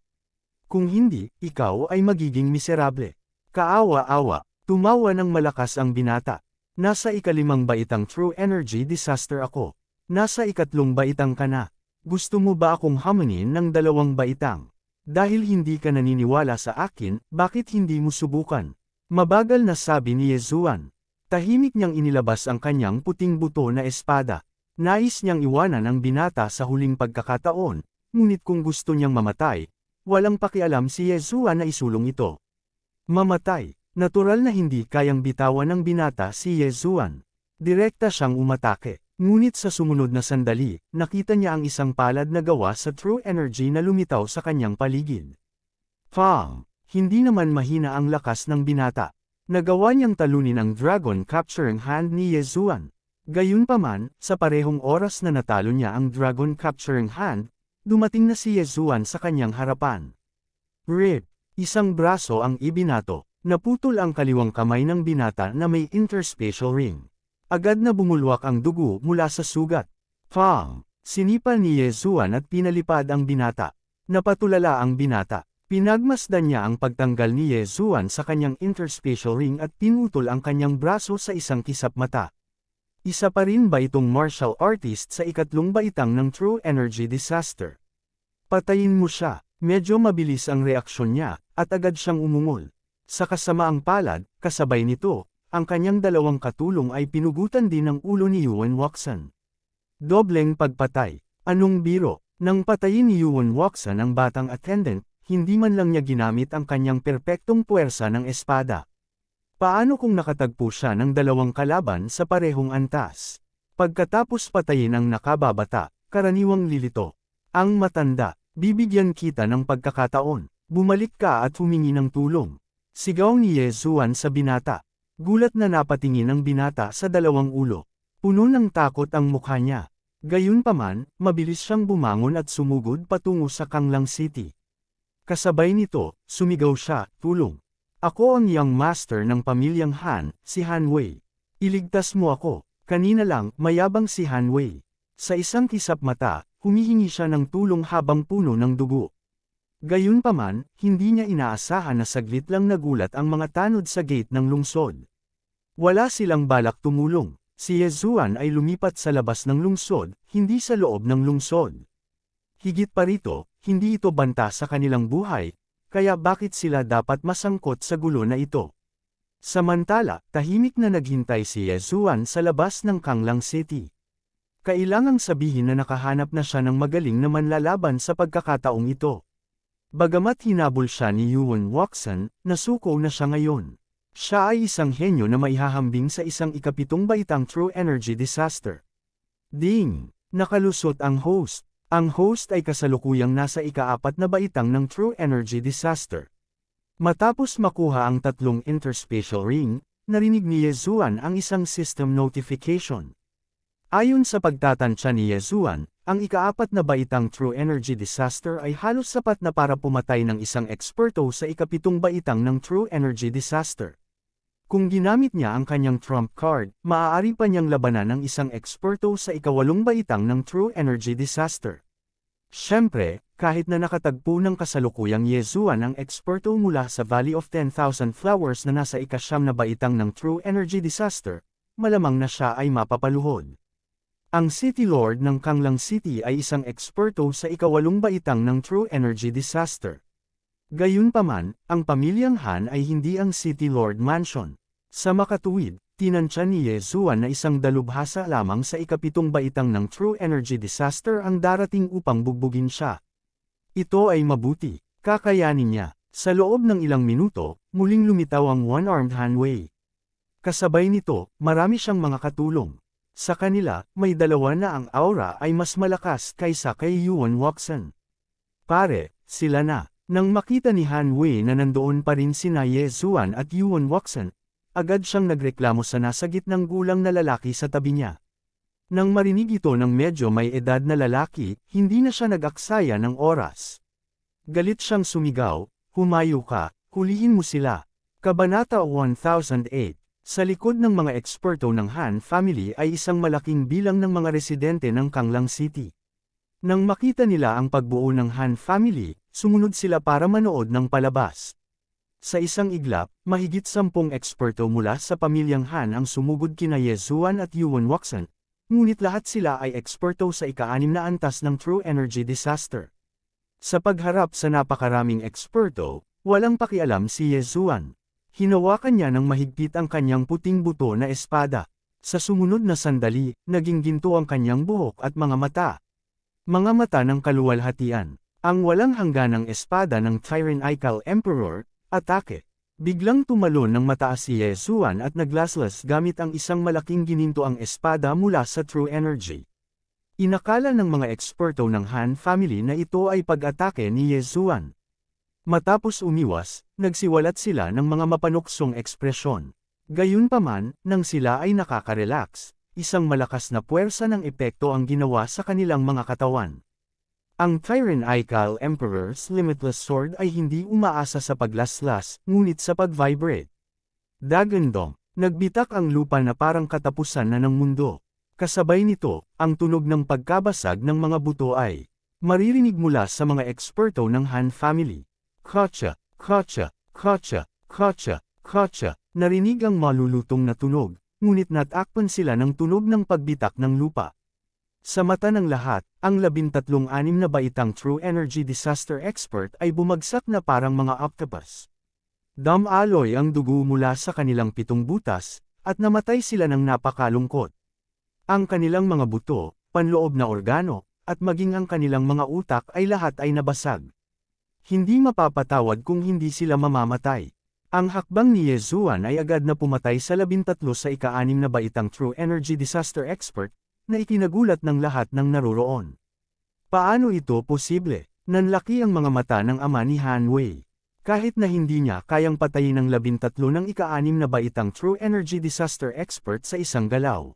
Kung hindi, ikaw ay magiging miserable. Kaawa-awa, tumawa ng malakas ang binata. Nasa ika-5 baitang True Energy Disaster ako. Nasa ika-3 baitang ka na. Gusto mo ba akong hamunin ng 2 baitang? Dahil hindi ka naniniwala sa akin, bakit hindi mo subukan? Mabagal na sabi ni Yesuan. Tahimik niyang inilabas ang kanyang puting buto na espada. Nais niyang iwanan ang binata sa huling pagkakataon, ngunit kung gusto niyang mamatay, walang pakialam si Yesuan na isulong ito. Mamatay, natural na hindi kayang bitawan ng binata si Yesuan. Direkta siyang umatake, ngunit sa sumunod na sandali, nakita niya ang isang palad na gawa sa True Energy na lumitaw sa kanyang paligid. Pang! Hindi naman mahina ang lakas ng binata. Nagawa niyang talunin ang Dragon Capturing Hand ni Yesuan. Gayunpaman, sa parehong oras na natalo niya ang Dragon Capturing Hand, dumating na si Yesuan sa kanyang harapan. Rip! Isang braso ang ibinato, naputol ang kaliwang kamay ng binata na may interspatial ring. Agad na bumulwak ang dugo mula sa sugat. Pang! Sinipa ni Yesuan at pinalipad ang binata. Napatulala ang binata. Pinagmasdan niya ang pagtanggal ni Yesuan sa kanyang interspatial ring at pinutol ang kanyang braso sa isang kisap mata. Isa pa rin ba itong martial artist sa ika-3 baitang ng True Energy Disaster? Patayin mo siya. Medyo mabilis ang reaksyon niya, at agad siyang umungol. Sa kasamaang palad, kasabay nito, ang kanyang 2 katulong ay pinugutan din ng ulo ni Yuan Watson. Dobleng pagpatay. Anong biro? Nang patayin ni Yuan Watson ang batang attendant, hindi man lang niya ginamit ang kanyang perpektong puwersa ng espada. Paano kung nakatagpo siya ng 2 kalaban sa parehong antas? Pagkatapos patayin ang nakababata, karaniwang lilito. Ang matanda, bibigyan kita ng pagkakataon. Bumalik ka at humingi ng tulong. Sigaw ni Yesuan sa binata. Gulat na napatingin ang binata sa 2 ulo. Puno ng takot ang mukha niya. Gayunpaman, mabilis siyang bumangon at sumugod patungo sa Kanglang City. Kasabay nito, sumigaw siya, tulong. Ako ang young master ng pamilyang Han, si Han Wei. Iligtas mo ako. Kanina lang, mayabang si Han Wei. Sa isang kisap mata, humihingi siya ng tulong habang puno ng dugo. Gayunpaman, hindi niya inaasahan na saglit lang nagulat ang mga tanod sa gate ng lungsod. Wala silang balak tumulong. Si Yesuan ay lumipat sa labas ng lungsod, hindi sa loob ng lungsod. Higit pa rito, hindi ito banta sa kanilang buhay, kaya bakit sila dapat masangkot sa gulo na ito? Samantala, tahimik na naghintay si Yezuan sa labas ng Kanglang City. Kailangang sabihin na nakahanap na siya ng magaling na manlalaban sa pagkakataong ito. Bagamat hinabol siya ni Yuan Waxan, nasuko na siya ngayon. Siya ay isang henyo na maihahambing sa isang ikapitong baitang True Energy Disaster. Ding! Nakalusot ang host. Ang host ay kasalukuyang nasa ika-4 na baitang ng True Energy Disaster. Matapos makuha ang 3 interspatial ring, narinig ni Yezuan ang isang system notification. Ayon sa pagtatansya ni Yezuan, ang ika-4 na baitang True Energy Disaster ay halos sapat na para pumatay ng isang eksperto sa ika-7 baitang ng True Energy Disaster. Kung ginamit niya ang kanyang trump card, maaari pa niyang labanan ng isang eksperto sa ika-8 baitang ng True Energy Disaster. Siyempre, kahit na nakatagpo ng kasalukuyang Yezuan ang eksperto mula sa Valley of 10,000 Flowers na nasa ika-9 na baitang ng True Energy Disaster, malamang na siya ay mapapaluhod. Ang City Lord ng Kanglang City ay isang eksperto sa ika-8 baitang ng True Energy Disaster. Gayunpaman, ang pamilyang Han ay hindi ang City Lord Mansion. Sa makatuwid, tinansya ni Yezuan na isang dalubhasa lamang sa ika-7 baitang ng True Energy Disaster ang darating upang bugbugin siya. Ito ay mabuti, kakayanin niya. Sa loob ng ilang minuto, muling lumitaw ang one-armed Han Wei. Kasabay nito, marami siyang mga katulong. Sa kanila, may dalawa na ang aura ay mas malakas kaysa kay Yuan Waxan. Pare, sila na. Nang makita ni Han Wei na nandoon pa rin sina Yezuan at Yuan Waxan, agad siyang nagreklamo sa nasa gitnang gulang na lalaki sa tabi niya. Nang marinig ito ng medyo may edad na lalaki, hindi na siya nag-aksaya ng oras. Galit siyang sumigaw, "Humayo ka, hulihin mo sila." Kabanata 1008. Sa likod ng mga eksperto ng Han family ay isang malaking bilang ng mga residente ng Kanglang City. Nang makita nila ang pagbuo ng Han family, sumunod sila para manood ng palabas. Sa isang iglap, mahigit 10 eksperto mula sa pamilyang Han ang sumugod kina Yezuan at Yuan Waxan, ngunit lahat sila ay eksperto sa ika-6 na antas ng True Energy Disaster. Sa pagharap sa napakaraming eksperto, walang pakialam si Yezuan. Hinawakan niya ng mahigpit ang kanyang puting buto na espada. Sa sumunod na sandali, naging ginto ang kanyang buhok at mga mata. Mga mata ng kaluwalhatian. Ang walang hangganang espada ng Tyran Ikal Emperor, atake. Biglang tumalon ng mataas si Yezuan at naglaslas gamit ang isang malaking ginintoang espada mula sa True Energy. Inakala ng mga eksperto ng Han family na ito ay pag-atake ni Yezuan. Matapos umiwas, nagsiwalat sila ng mga mapanuksong ekspresyon. Gayunpaman, nang sila ay nakaka-relax, isang malakas na puwersa ng epekto ang ginawa sa kanilang mga katawan. Ang Tyran Ikal Emperor's Limitless Sword ay hindi umaasa sa paglaslas, ngunit sa pag-vibrate. Dagandong, nagbitak ang lupa na parang katapusan na ng mundo. Kasabay nito, ang tunog ng pagkabasag ng mga buto ay maririnig mula sa mga eksperto ng Han family. Kotcha, kotcha, kotcha, kotcha, kotcha, narinig ang malulutong na tunog, ngunit natakpan sila ng tunog ng pagbitak ng lupa. Sa mata ng lahat, ang 13-6 na baitang True Energy Disaster Expert ay bumagsak na parang mga octopus. Damaloy ang dugo mula sa kanilang 7 butas, at namatay sila ng napakalungkot. Ang kanilang mga buto, panloob na organo, at maging ang kanilang mga utak ay lahat ay nabasag. Hindi mapapatawad kung hindi sila mamamatay. Ang hakbang ni Yezuan ay agad na pumatay sa 13 sa ika-6 na baitang True Energy Disaster Expert, na ikinagulat ng lahat ng naroroon. Paano ito posible? Nanlaki ang mga mata ng ama ni Han Wei. Kahit na hindi niya kayang patayin ang 13 ng ika-6 na baitang True Energy Disaster Expert sa isang galaw.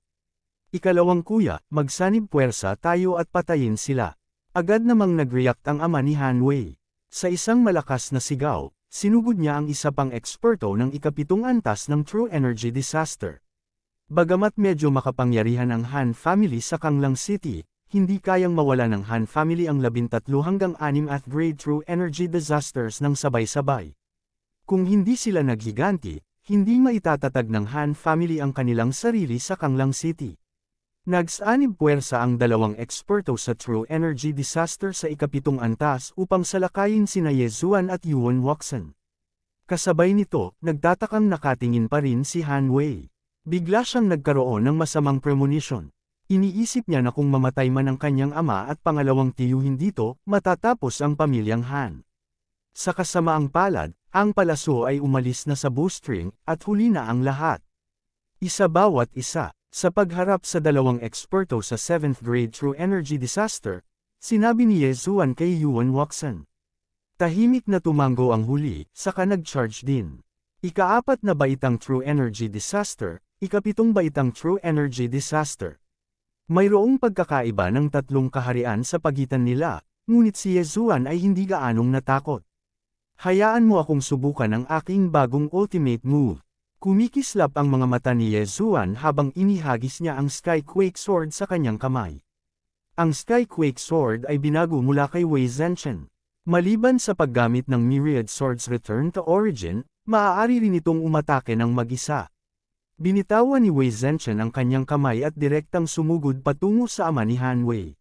Ikalawang kuya, magsanib puwersa tayo at patayin sila. Agad namang nag-react ang ama ni Han Wei. Sa isang malakas na sigaw, sinugod niya ang isa pang eksperto ng ika-7 antas ng True Energy Disaster. Bagamat medyo makapangyarihan ang Han family sa Kanglang City, hindi kayang mawala ng Han family ang 13 hanggang 6 at grade True Energy Disasters ng sabay-sabay. Kung hindi sila naghiganti, hindi maitatag ng Han family ang kanilang sarili sa Kanglang City. Nagsanib puwersa ang 2 eksperto sa True Energy Disaster sa ika-7 antas upang salakayin sina Yezuan at Yuan Waxan. Kasabay nito, nagtatakang nakatingin pa rin si Han Wei. Bigla siyang nagkaroon ng masamang premonition. Iniisip niya na kung mamatay man ang kanyang ama at pangalawang tiyuhin dito, matatapos ang pamilyang Han. Sa kasamaang palad, ang palaso ay umalis na sa bowstring, at huli na ang lahat. Isa bawat isa. Sa pagharap sa dalawang eksperto sa 7th grade True Energy Disaster, sinabi ni Ye Zuan kay Yuan Waxan. Tahimik na tumango ang huli, saka nag-charge din. Ika-4 na baitang True Energy Disaster, ika-7 baitang True Energy Disaster. Mayroong pagkakaiba ng tatlong kaharian sa pagitan nila, ngunit si Ye Zuan ay hindi gaanong natakot. Hayaan mo akong subukan ang aking bagong ultimate move. Kumikislap ang mga mata ni Ye Zuan habang inihagis niya ang Skyquake Sword sa kanyang kamay. Ang Skyquake Sword ay binago mula kay Wei Zhenchen. Maliban sa paggamit ng Myriad Swords Return to Origin, maaari rin itong umatake ng mag-isa. Binitawan ni Wei Zhenchen ang kanyang kamay at direktang sumugod patungo sa ama ni Han Wei.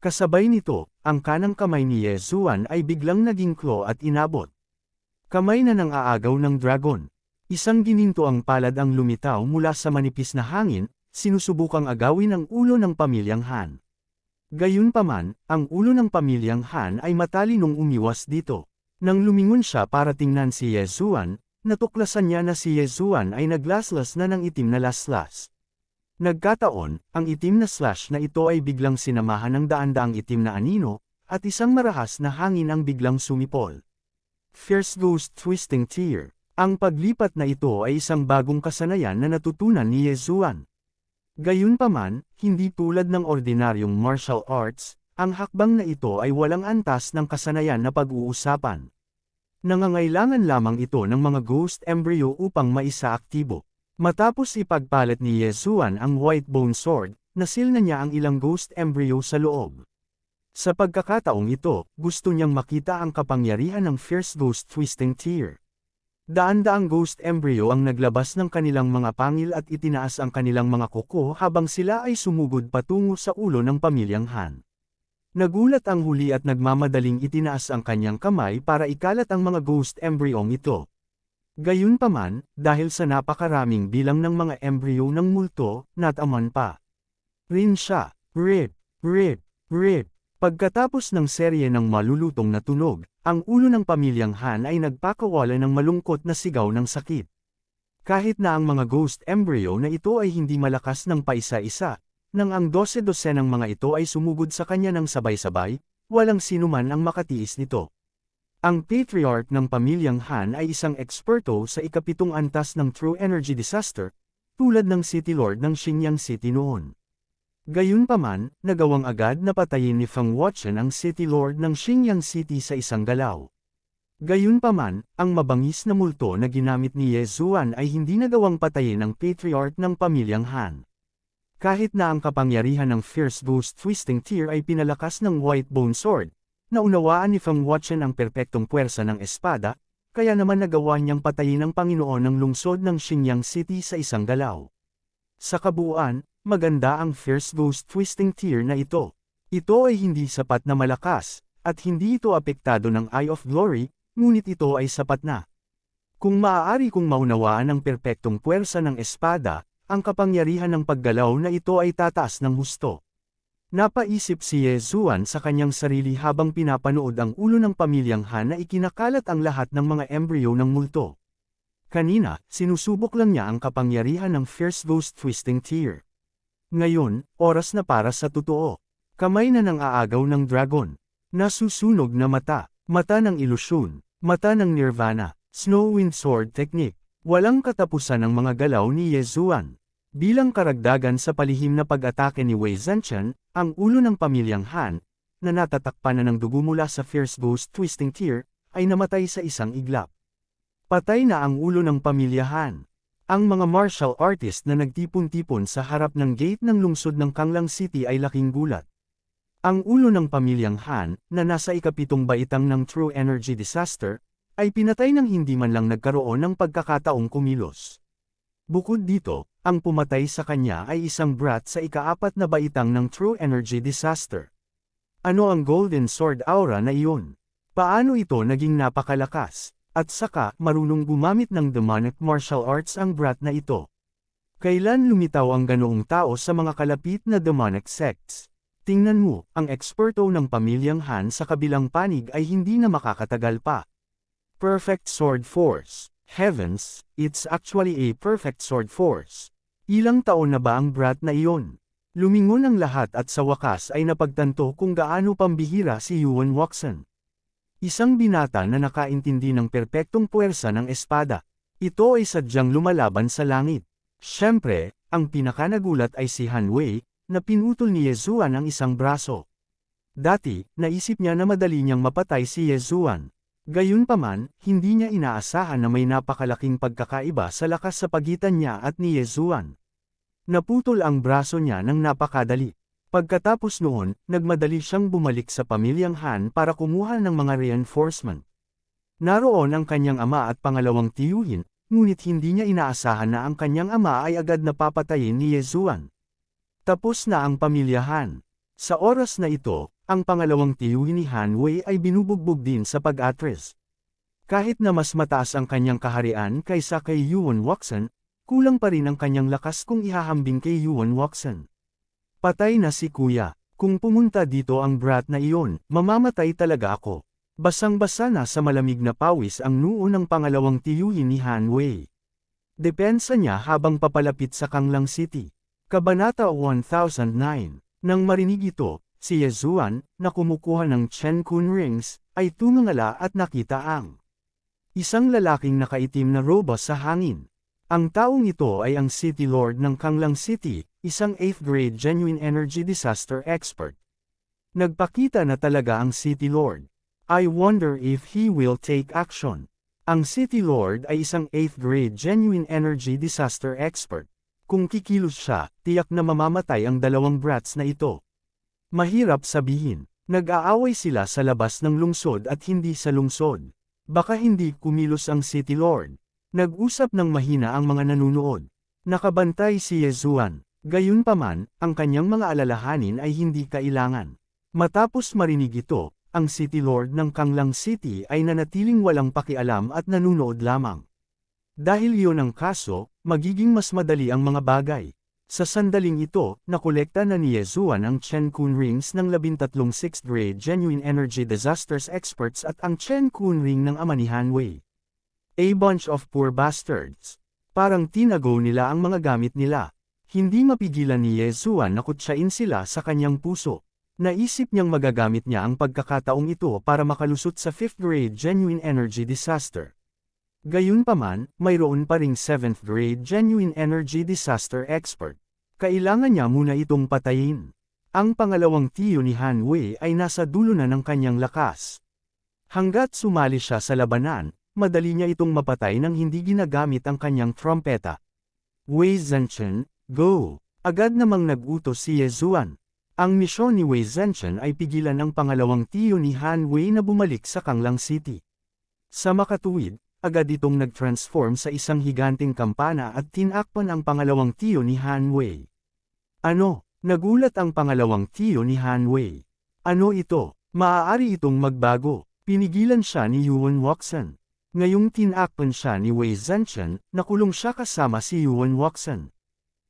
Kasabay nito, ang kanang kamay ni Ye Zuan ay biglang naging claw at inabot. Kamay na ng aagaw ng dragon. Isang gininto ang palad ang lumitaw mula sa manipis na hangin, sinusubukang agawin ang ulo ng pamilyang Han. Gayunpaman, ang ulo ng pamilyang Han ay matalinong umiwas dito. Nang lumingon siya para tingnan si Ye Zuan, natuklasan niya na si Ye Zuan ay naglaslas na ng itim na laslas. Nagkataon, ang itim na slash na ito ay biglang sinamahan ng daan-daang itim na anino, at isang marahas na hangin ang biglang sumipol. Fierce Ghost Twisting Tear. Ang paglipat na ito ay isang bagong kasanayan na natutunan ni Ye Zuan. Gayunpaman, hindi tulad ng ordinaryong martial arts, ang hakbang na ito ay walang antas ng kasanayan na pag-uusapan. Nangangailangan lamang ito ng mga ghost embryo upang maisaaktibo. Matapos ipagpalit ni Ye Zuan ang White Bone Sword, nasil na niya ang ilang ghost embryo sa loob. Sa pagkakataong ito, gusto niyang makita ang kapangyarihan ng Fierce Ghost Twisting Tear. Daan-daang ghost embryo ang naglabas ng kanilang mga pangil at itinaas ang kanilang mga kuko habang sila ay sumugod patungo sa ulo ng pamilyang Han. Nagulat ang huli at nagmamadaling itinaas ang kanyang kamay para ikalat ang mga ghost embryong ito. Gayunpaman, dahil sa napakaraming bilang ng mga embryo ng multo, nataman pa rin siya. Rip, rip, rip. Pagkatapos ng serye ng malulutong na tunog, ang ulo ng pamilyang Han ay nagpakawala ng malungkot na sigaw ng sakit. Kahit na ang mga ghost embryo na ito ay hindi malakas ng paisa-isa, nang ang 12 ng mga ito ay sumugod sa kanya ng sabay-sabay, walang sinuman ang makatiis nito. Ang patriarch ng pamilyang Han ay isang eksperto sa ika-7 antas ng True Energy Disaster, tulad ng City Lord ng Xinjiang City noon. Gayunpaman, nagawang agad na patayin ni Feng Wuchen ang City Lord ng Xinjiang City sa isang galaw. Gayunpaman, ang mabangis na multo na ginamit ni Ye Zuan ay hindi nagawang patayin ng patriarch ng pamilyang Han. Kahit na ang kapangyarihan ng Fierce Ghost Twisting Tear ay pinalakas ng White Bone Sword, naunawaan ni Feng Wuchen ang perpektong puwersa ng espada, kaya naman nagawa niyang patayin ang Panginoon ng lungsod ng Xinjiang City sa isang galaw. Sa kabuuan, maganda ang Fierce Ghost Twisting Tear na ito. Ito ay hindi sapat na malakas, at hindi ito apektado ng Eye of Glory, ngunit ito ay sapat na. Kung maaari kong maunawaan ang perpektong puwersa ng espada, ang kapangyarihan ng paggalaw na ito ay tataas ng husto. Napaisip si Ye Zuan sa kanyang sarili habang pinapanood ang ulo ng pamilyang Han na ikinakalat ang lahat ng mga embryo ng multo. Kanina, sinusubok lang niya ang kapangyarihan ng Fierce Ghost Twisting Tear. Ngayon, oras na para sa totoo. Kamay na ng aagaw ng dragon. Nasusunog na mata. Mata ng ilusyon. Mata ng nirvana. Snowwind Sword Technique. Walang katapusan ang mga galaw ni Ye Zuan. Bilang karagdagan sa palihim na pag-atake ni Wei Zhenchen, ang ulo ng pamilyang Han, na natatakpan na ng dugo mula sa Fierce Ghost Twisting Tear, ay namatay sa isang iglap. Patay na ang ulo ng pamilya Han. Ang mga martial artist na nagtipon-tipon sa harap ng gate ng lungsod ng Kanglang City ay laking gulat. Ang ulo ng pamilyang Han, na nasa ika-7 baitang ng True Energy Disaster, ay pinatay nang hindi man lang nagkaroon ng pagkakataong kumilos. Bukod dito, ang pumatay sa kanya ay isang brat sa ika-4 na baitang ng True Energy Disaster. Ano ang Golden Sword Aura na iyon? Paano ito naging napakalakas? At saka, marunong gumamit ng demonic martial arts ang brat na ito. Kailan lumitaw ang ganoong tao sa mga kalapit na demonic sects? Tingnan mo, ang eksperto ng pamilyang Han sa kabilang panig ay hindi na makakatagal pa. Perfect Sword Force. Heavens, it's actually a perfect sword force. Ilang taon na ba ang brat na iyon? Lumingon ang lahat at sa wakas ay napagtanto kung gaano pambihira si Yuan Wuxin. Isang binata na nakaintindi ng perpektong puwersa ng espada. Ito ay sadyang lumalaban sa langit. Siyempre, ang pinakanagulat ay si Han Wei, na pinutol ni Yezuan ang isang braso. Dati, naisip niya na madali niyang mapatay si Yezuan. Gayunpaman, hindi niya inaasahan na may napakalaking pagkakaiba sa lakas sa pagitan niya at ni Yezuan. Naputol ang braso niya ng napakadali. Pagkatapos noon, nagmadali siyang bumalik sa pamilyang Han para kumuha ng mga reinforcement. Naroon ang kanyang ama at pangalawang tiyuhin, ngunit hindi niya inaasahan na ang kanyang ama ay agad na papatayin ni Yezuan. Tapos na ang pamilya Han. Sa oras na ito, ang pangalawang tiyuhin ni Han Wei ay binubugbog din sa pag-atres. Kahit na mas mataas ang kanyang kaharian kaysa kay Yuan Wuxin, kulang pa rin ang kanyang lakas kung ihahambing kay Yuan Wuxin. Patay na si kuya. Kung pumunta dito ang brat na iyon, mamamatay talaga ako. Basang-basa na sa malamig na pawis ang noo ng pangalawang tiyuhin ni Han Wei. Depensa niya habang papalapit sa Kanglang City. Kabanata 1009. Nang marinig ito, si Yezuan, na kumukuha ng Chen Kun rings, ay tumangala at nakita ang isang lalaking nakaitim na roba sa hangin. Ang taong ito ay ang City Lord ng Kanglang City, isang 8th grade genuine energy disaster expert. Nagpakita na talaga ang City Lord. I wonder if he will take action. Ang City Lord ay isang 8th grade genuine energy disaster expert. Kung kikilos siya, tiyak na mamamatay ang dalawang brats na ito. Mahirap sabihin, nag-aaway sila sa labas ng lungsod at hindi sa lungsod. Baka hindi kumilos ang City Lord. Nag-usap ng mahina ang mga nanunood. Nakabantay si Yezuan. Gayunpaman, ang kanyang mga alalahanin ay hindi kailangan. Matapos marinig ito, ang City Lord ng Kanglang City ay nanatiling walang pakialam at nanunood lamang. Dahil iyon ang kaso, magiging mas madali ang mga bagay. Sa sandaling ito, nakolekta na ni Yezuan ang Chen Kun rings ng 13 6th grade genuine energy disasters experts at ang Chen Kun ring ng ama ni Han Wei. A bunch of poor bastards. Parang tinago nila ang mga gamit nila. Hindi mapigilan ni Yezuan na kutsain sila sa kanyang puso. Naisip niyang magagamit niya ang pagkakataong ito para makalusot sa 5th grade genuine energy disaster. Gayunpaman, mayroon pa ring 7th grade genuine energy disaster expert. Kailangan niya muna itong patayin. Ang pangalawang tiyo ni Han Wei ay nasa dulo na ng kanyang lakas. Hanggat sumali siya sa labanan, madali niya itong mapatay nang hindi ginagamit ang kanyang trompeta. Wei Zhenchen, go! Agad namang nag-utos si Yezuan. Ang misyon ni Wei Zhenchen ay pigilan ang pangalawang tiyo ni Han Wei na bumalik sa Kanglang City. Sa makatuwid, agad itong nag-transform sa isang higanting kampana at tinakpan ang pangalawang tiyo ni Han Wei. Ano? Nagulat ang pangalawang tiyo ni Han Wei. Ano ito? Maaari itong magbago. Pinigilan siya ni Yuan Wuxin. Ngayong tinakpan siya ni Wei Zhenchen, nakulong siya kasama si Yuan Wuxin.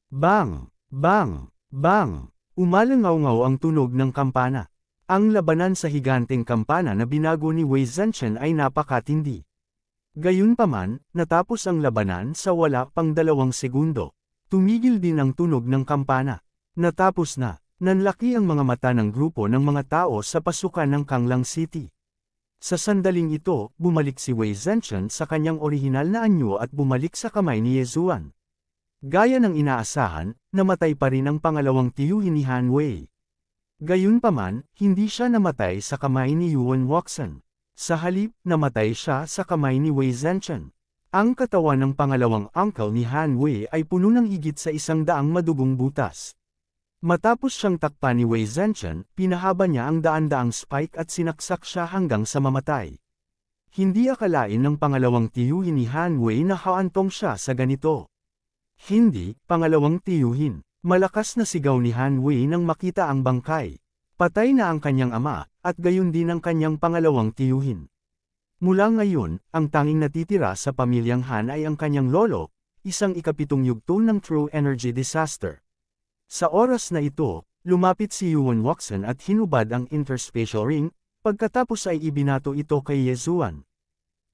Bang! Bang! Bang! Umalangaw-ngaw ang tunog ng kampana. Ang labanan sa higanteng kampana na binago ni Wei Zhenchen ay napakatindi. Gayunpaman, natapos ang labanan sa wala pang 2 segundo. Tumigil din ang tunog ng kampana. Natapos na. Nanlaki ang mga mata ng grupo ng mga tao sa pasukan ng Kanglang City. Sa sandaling ito, bumalik si Wei Zhenchen sa kanyang orihinal na anyo at bumalik sa kamay ni Yezuan. Gaya ng inaasahan, namatay pa rin ang pangalawang tiyuhin ni Han Wei. Gayunpaman, hindi siya namatay sa kamay ni Yuan Wuxin. Sa halip, namatay siya sa kamay ni Wei Zhenchen. Ang katawan ng pangalawang uncle ni Han Wei ay puno ng higit sa 100 madugong butas. Matapos siyang takpan ni Wei Zhenchen, pinahaba niya ang daan-daang spike at sinaksak siya hanggang sa mamatay. Hindi akalain ng pangalawang tiyuhin ni Han Wei na haantong siya sa ganito. Hindi, pangalawang tiyuhin. Malakas na sigaw ni Han Wei nang makita ang bangkay. Patay na ang kanyang ama, at gayon din ang kanyang pangalawang tiyuhin. Mula ngayon, ang tanging natitira sa pamilyang Han ay ang kanyang lolo, isang ikapitong yugto ng True Energy Disaster. Sa oras na ito, lumapit si Yuan Wuxen at hinubad ang interspatial ring, pagkatapos ay ibinato ito kay Yezuan.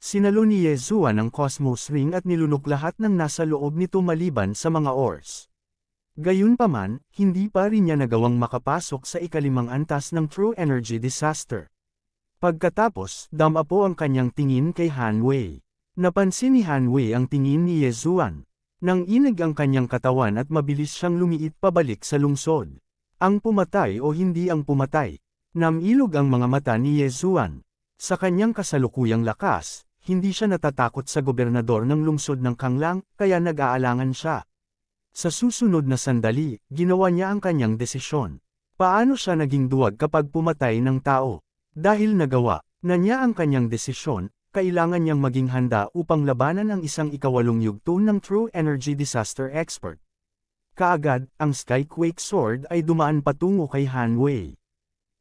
Sinalo ni Yezuan ang Cosmos Ring at nilunok lahat ng nasa loob nito maliban sa mga ores. Gayunpaman, hindi pa rin niya nagawang makapasok sa ikalimang antas ng True Energy Disaster. Pagkatapos, damapo ang kanyang tingin kay Han Wei. Napansin ni Han Wei ang tingin ni Yezuan. Nang inig ang kanyang katawan at mabilis siyang lumiit pabalik sa lungsod. Ang pumatay o hindi ang pumatay. Namilog ang mga mata ni Yezuan. Sa kanyang kasalukuyang lakas, hindi siya natatakot sa gobernador ng lungsod ng Kanglang, kaya nag-aalangan siya. Sa susunod na sandali, ginawa niya ang kanyang desisyon. Paano siya naging duwag kapag pumatay ng tao? Dahil nagawa na niya ang kanyang desisyon, kailangan niyang maging handa upang labanan ang isang ikawalong yugto ng True Energy Disaster Expert. Kaagad, ang Skyquake Sword ay dumaan patungo kay Han Wei.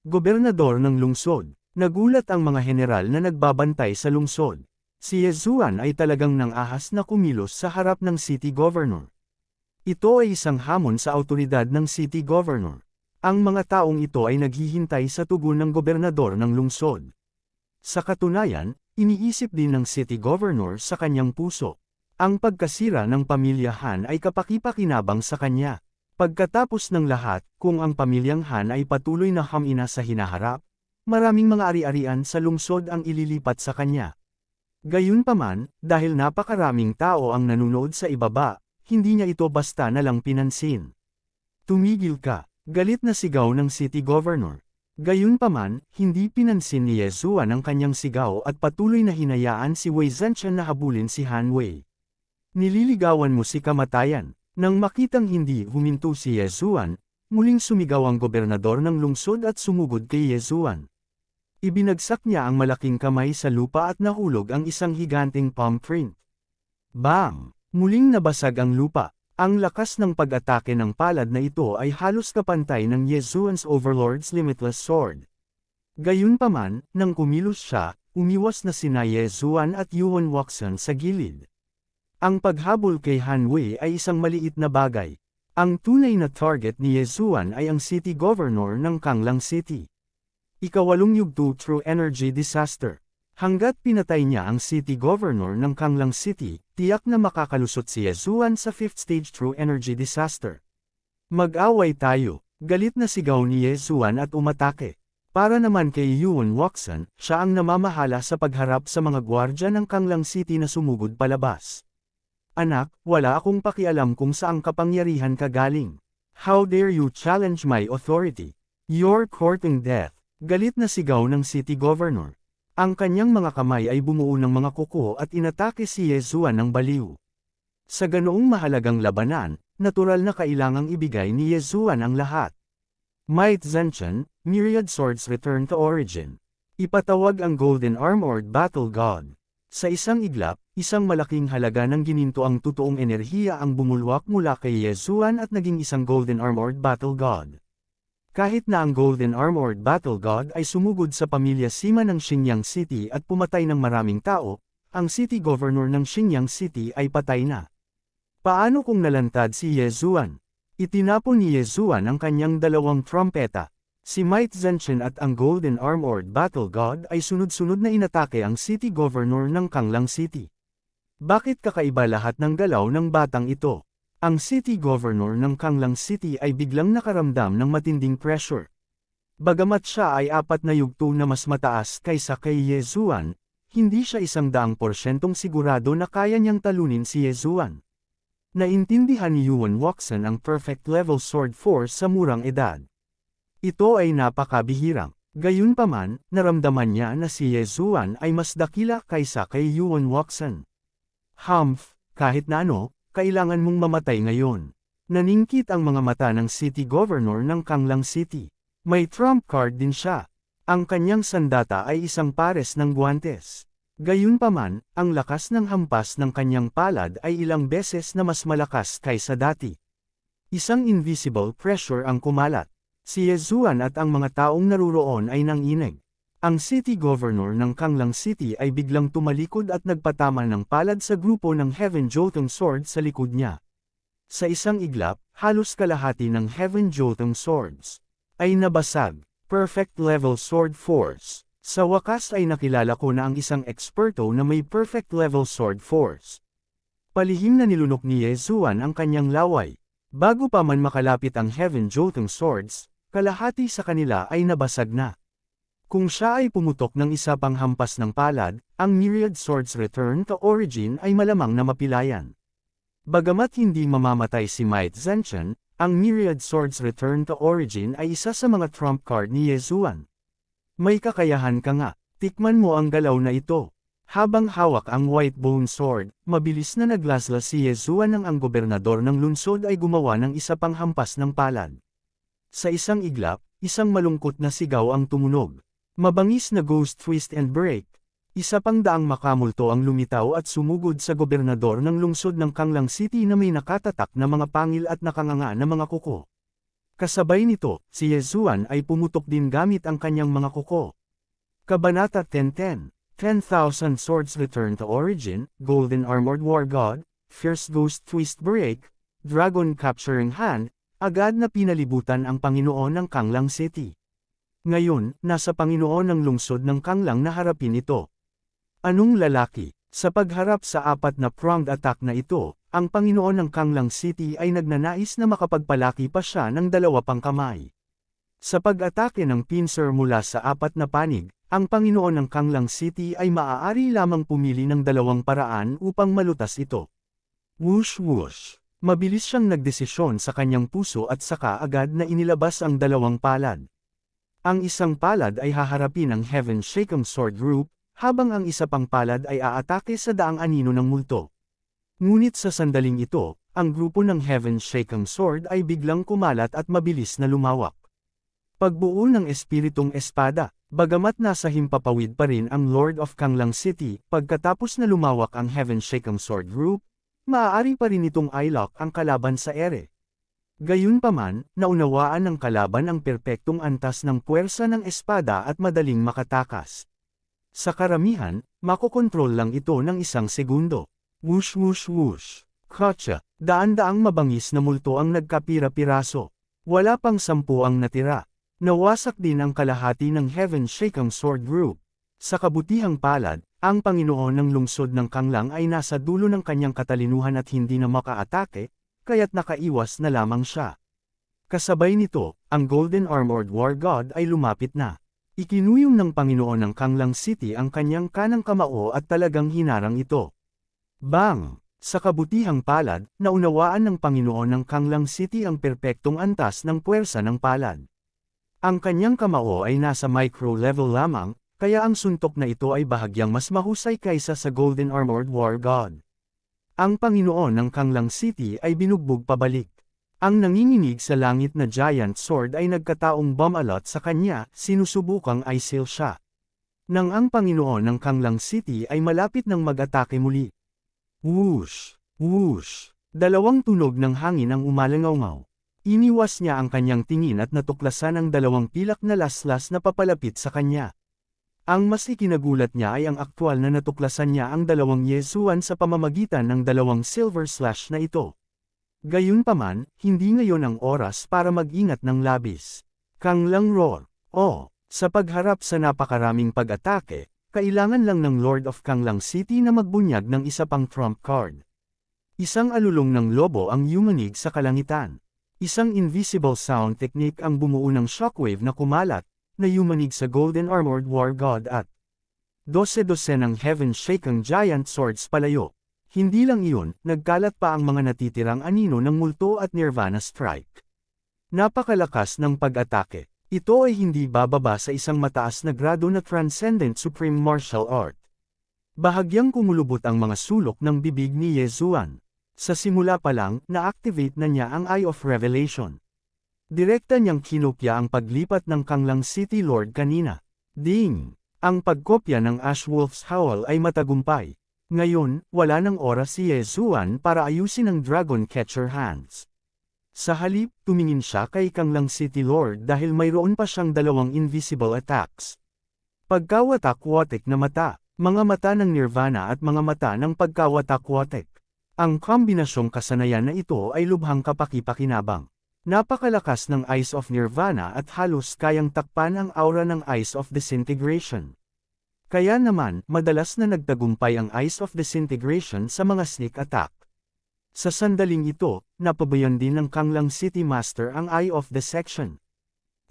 Gobernador ng lungsod, nagulat ang mga general na nagbabantay sa lungsod. Si Yezuan ay talagang nang-ahas na kumilos sa harap ng city governor. Ito ay isang hamon sa awtoridad ng city governor. Ang mga taong ito ay naghihintay sa tugon ng gobernador ng lungsod. Sa katunayan, iniisip din ng city governor sa kanyang puso. Ang pagkasira ng pamilya Han ay kapakipakinabang sa kanya. Pagkatapos ng lahat, kung ang pamilyang Han ay patuloy na hamina sa hinaharap, maraming mga ari-arian sa lungsod ang ililipat sa kanya. Gayunpaman, dahil napakaraming tao ang nanonood sa ibaba, hindi niya ito basta na lang pinansin. Tumigil ka! Galit na sigaw ng city governor. Gayunpaman, hindi pinansin ni Yezuan ang kanyang sigaw at patuloy na hinayaan si Wei Zhenchen na habulin si Han Wei. Nililigawan mo si kamatayan. Nang makitang hindi huminto si Yezuan, muling sumigaw ang gobernador ng lungsod at sumugod kay Yezuan. Ibinagsak niya ang malaking kamay sa lupa at nahulog ang isang higanting palm print. Bam! Muling nabasag ang lupa. Ang lakas ng pag-atake ng palad na ito ay halos kapantay ng Yezuan's Overlord's Limitless Sword. Gayunpaman, nang kumilos siya, umiwas na sina Yezuan at Yuan Wuxen sa gilid. Ang paghabol kay Han Wei ay isang maliit na bagay. Ang tunay na target ni Yezuan ay ang city governor ng Kanglang City. Ikawalong yugto True Energy Disaster. Hanggat pinatay niya ang city governor ng Kanglang City, tiyak na makakalusot si Yezuan sa 5th stage True Energy Disaster. Mag-away tayo, galit na sigaw ni Yezuan at umatake. Para naman kay Yuan Wuxen, siya ang namamahala sa pagharap sa mga gwardya ng Kanglang City na sumugod palabas. Anak, wala akong pakialam kung saang kapangyarihan ka galing. How dare you challenge my authority? You're courting death. Galit na sigaw ng city governor. Ang kanyang mga kamay ay bumuo ng mga kuko at inatake si Yezuan ng baliw. Sa ganoong mahalagang labanan, natural na kailangang ibigay ni Yezuan ang lahat. Might Zhenchen, Myriad Swords Return to Origin. Ipatawag ang Golden Armored Battle God. Sa isang iglap, isang malaking halaga ng gininto ang totoong enerhiya ang bumulwak mula kay Yezuan at naging isang Golden Armored Battle God. Kahit na ang Golden Armored Battle God ay sumugod sa pamilya Sima ng Xinjiang City at pumatay ng maraming tao, ang city governor ng Xinjiang City ay patay na. Paano kung nalantad si Yezuan? Itinapon ni Yezuan ang kanyang dalawang trompeta. Si Might Zhenchen at ang Golden Armored Battle God ay sunod-sunod na inatake ang city governor ng Kanglang City. Bakit kakaiba lahat ng galaw ng batang ito? Ang city governor ng Kanglang City ay biglang nakaramdam ng matinding pressure. Bagamat siya ay 4 na yugto na mas mataas kaysa kay Yezuan, hindi siya 100% sigurado na kaya niyang talunin si Yezuan. Naintindihan ni Yuan Wuxen ang perfect level sword force sa murang edad. Ito ay napakabihirang. Gayunpaman, naramdaman niya na si Yezuan ay mas dakila kaysa kay Yuan Wuxen. Humph, kahit na ano, kailangan mong mamatay ngayon. Naningkit ang mga mata ng city governor ng Kanglang City. May trump card din siya. Ang kanyang sandata ay isang pares ng guwantes. Gayunpaman, ang lakas ng hampas ng kanyang palad ay ilang beses na mas malakas kaysa dati. Isang invisible pressure ang kumalat. Si Yezuan at ang mga taong naruroon ay nanginig. Ang city governor ng Kanglang City ay biglang tumalikod at nagpatama ng palad sa grupo ng Heaven Jotong Sword sa likod niya. Sa isang iglap, halos kalahati ng Heaven Jotong Swords ay nabasag. Perfect level sword force. Sa wakas ay nakilala ko na ang isang eksperto na may perfect level sword force. Palihim na nilunok ni Yezuan ang kanyang laway. Bago pa man makalapit ang Heaven Jotong Swords, kalahati sa kanila ay nabasag na. Kung siya ay pumutok ng isa pang hampas ng palad, ang Myriad Swords Return to Origin ay malamang na mapilayan. Bagamat hindi mamamatay si Might Zenshin, ang Myriad Swords Return to Origin ay isa sa mga trump card ni Yezuan. May kakayahan ka nga, tikman mo ang galaw na ito. Habang hawak ang White Bone Sword, mabilis na naglaslas si Yezuan nang ang gobernador ng lungsod ay gumawa ng isa pang hampas ng palad. Sa isang iglap, isang malungkot na sigaw ang tumunog. Mabangis na ghost twist and break. Isa pang daang makamulto ang lumitaw at sumugod sa gobernador ng lungsod ng Kanglang City na may nakatatak na mga pangil at nakanganga na mga kuko. Kasabay nito, si Yezuan ay pumutok din gamit ang kanyang mga kuko. Kabanata 10:10. 10,000 Swords Return to Origin, Golden Armored War God, Fierce Ghost Twist Break, Dragon Capturing Hand, agad na pinalibutan ang Panginoon ng Kanglang City. Ngayon, nasa Panginoon ng lungsod ng Kanglang na harapin ito. Anong lalaki? Sa pagharap sa apat na pronged attack na ito, ang Panginoon ng Kanglang City ay nagnanais na makapagpalaki pa siya ng dalawa pang kamay. Sa pag-atake ng pincer mula sa apat na panig, ang Panginoon ng Kanglang City ay maaari lamang pumili ng dalawang paraan upang malutas ito. Whoosh whoosh. Mabilis siyang nagdesisyon sa kanyang puso at saka agad na inilabas ang dalawang palad. Ang isang palad ay haharapin ang Heaven Shakem Sword Group, habang ang isa pang palad ay aatake sa daang anino ng multo. Ngunit sa sandaling ito, ang grupo ng Heaven Shakem Sword ay biglang kumalat at mabilis na lumawak. Pagbuo ng espiritong espada. Bagamat nasa himpapawid pa rin ang Lord of Kanglang City, pagkatapos na lumawak ang Heaven Shakem Sword Group, maaari pa rin itong i-lock ang kalaban sa ere. Gayunpaman, naunawaan ng kalaban ang perpektong antas ng puwersa ng espada at madaling makatakas. Sa karamihan, makokontrol lang ito ng isang segundo. Whoosh whoosh whoosh. Kotsa, daan-daang mabangis na multo ang nagkapira-piraso. Wala pang 10 ang natira. Nawasak din ang kalahati ng Heaven Shakem Sword Group. Sa kabutihang palad, ang Panginoon ng lungsod ng Kanglang ay nasa dulo ng kanyang katalinuhan at hindi na makaatake, kaya't nakaiwas na lamang siya. Kasabay nito, ang Golden Armored War God ay lumapit na. Ikinuyong ng Panginoon ng Kanglang City ang kanyang kanang kamao at talagang hinarang ito. Bang! Sa kabutihang palad, naunawaan ng Panginoon ng Kanglang City ang perpektong antas ng puwersa ng palad. Ang kanyang kamao ay nasa micro-level lamang, kaya ang suntok na ito ay bahagyang mas mahusay kaysa sa Golden Armored War God. Ang Panginoon ng Kanglang City ay binugbog pabalik. Ang nanginginig sa langit na giant sword ay nagkataong bumalot sa kanya, sinusubukang i-seal siya. Nang ang Panginoon ng Kanglang City ay malapit ng mag-atake muli. Whoosh! Whoosh! Dalawang tunog ng hangin ang umalangaw-ngaw. Iniwas niya ang kanyang tingin at natuklasan ang dalawang pilak na laslas na papalapit sa kanya. Ang mas ikinagulat niya ay ang aktwal na natuklasan niya ang dalawang Yezuan sa pamamagitan ng dalawang silver slash na ito. Gayunpaman, hindi ngayon ang oras para mag-ingat ng labis. Kanglang roar. Sa pagharap sa napakaraming pag-atake, kailangan lang ng Lord of Kanglang City na magbunyag ng isa pang trump card. Isang alulong ng lobo ang yumanig sa kalangitan. Isang invisible sound technique ang bumuo ng shockwave na kumalat, na yumanig sa Golden Armored War God at 12 ng Heaven Shakem Giant Swords palayo. Hindi lang iyon, nagkalat pa ang mga natitirang anino ng multo at Nirvana Strike. Napakalakas ng pag-atake. Ito ay hindi bababa sa isang mataas na grado na Transcendent Supreme Martial Art. Bahagyang kumulubot ang mga sulok ng bibig ni Yezuan. Sa simula pa lang, na-activate na niya ang Eye of Revelation. Direkta niyang kinopya ang paglipat ng Kanglang City Lord kanina. Ding! Ang pagkopya ng Ashwolf's Howl ay matagumpay. Ngayon, wala nang oras si Yezuan para ayusin ang Dragon Catcher Hands. Sa halip, tumingin siya kay Kanglang City Lord dahil mayroon pa siyang dalawang invisible attacks. Pagkawatak-watik na mata, mga mata ng nirvana at mga mata ng pagkawatak-watik. Ang kombinasyong kasanayan na ito ay lubhang kapaki-pakinabang. Napakalakas ng Eyes of Nirvana at halos kayang takpan ang aura ng Eyes of Disintegration. Kaya naman, madalas na nagtagumpay ang Eyes of Disintegration sa mga sneak attack. Sa sandaling ito, napabayan din ng Kanglang City Master ang Eye of Dissection.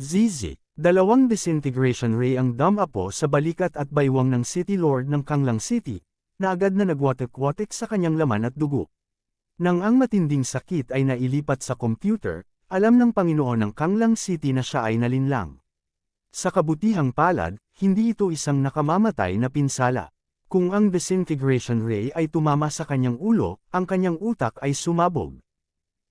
ZZ, dalawang disintegration ray ang dumapo sa balikat at baywang ng City Lord ng Kanglang City, na agad na nagwatik-watik sa kanyang laman at dugo. Nang ang matinding sakit ay nailipat sa computer, alam ng Panginoon ng Kanglang City na siya ay nalinlang. Sa kabutihang palad, hindi ito isang nakamamatay na pinsala. Kung ang disintegration ray ay tumama sa kanyang ulo, ang kanyang utak ay sumabog.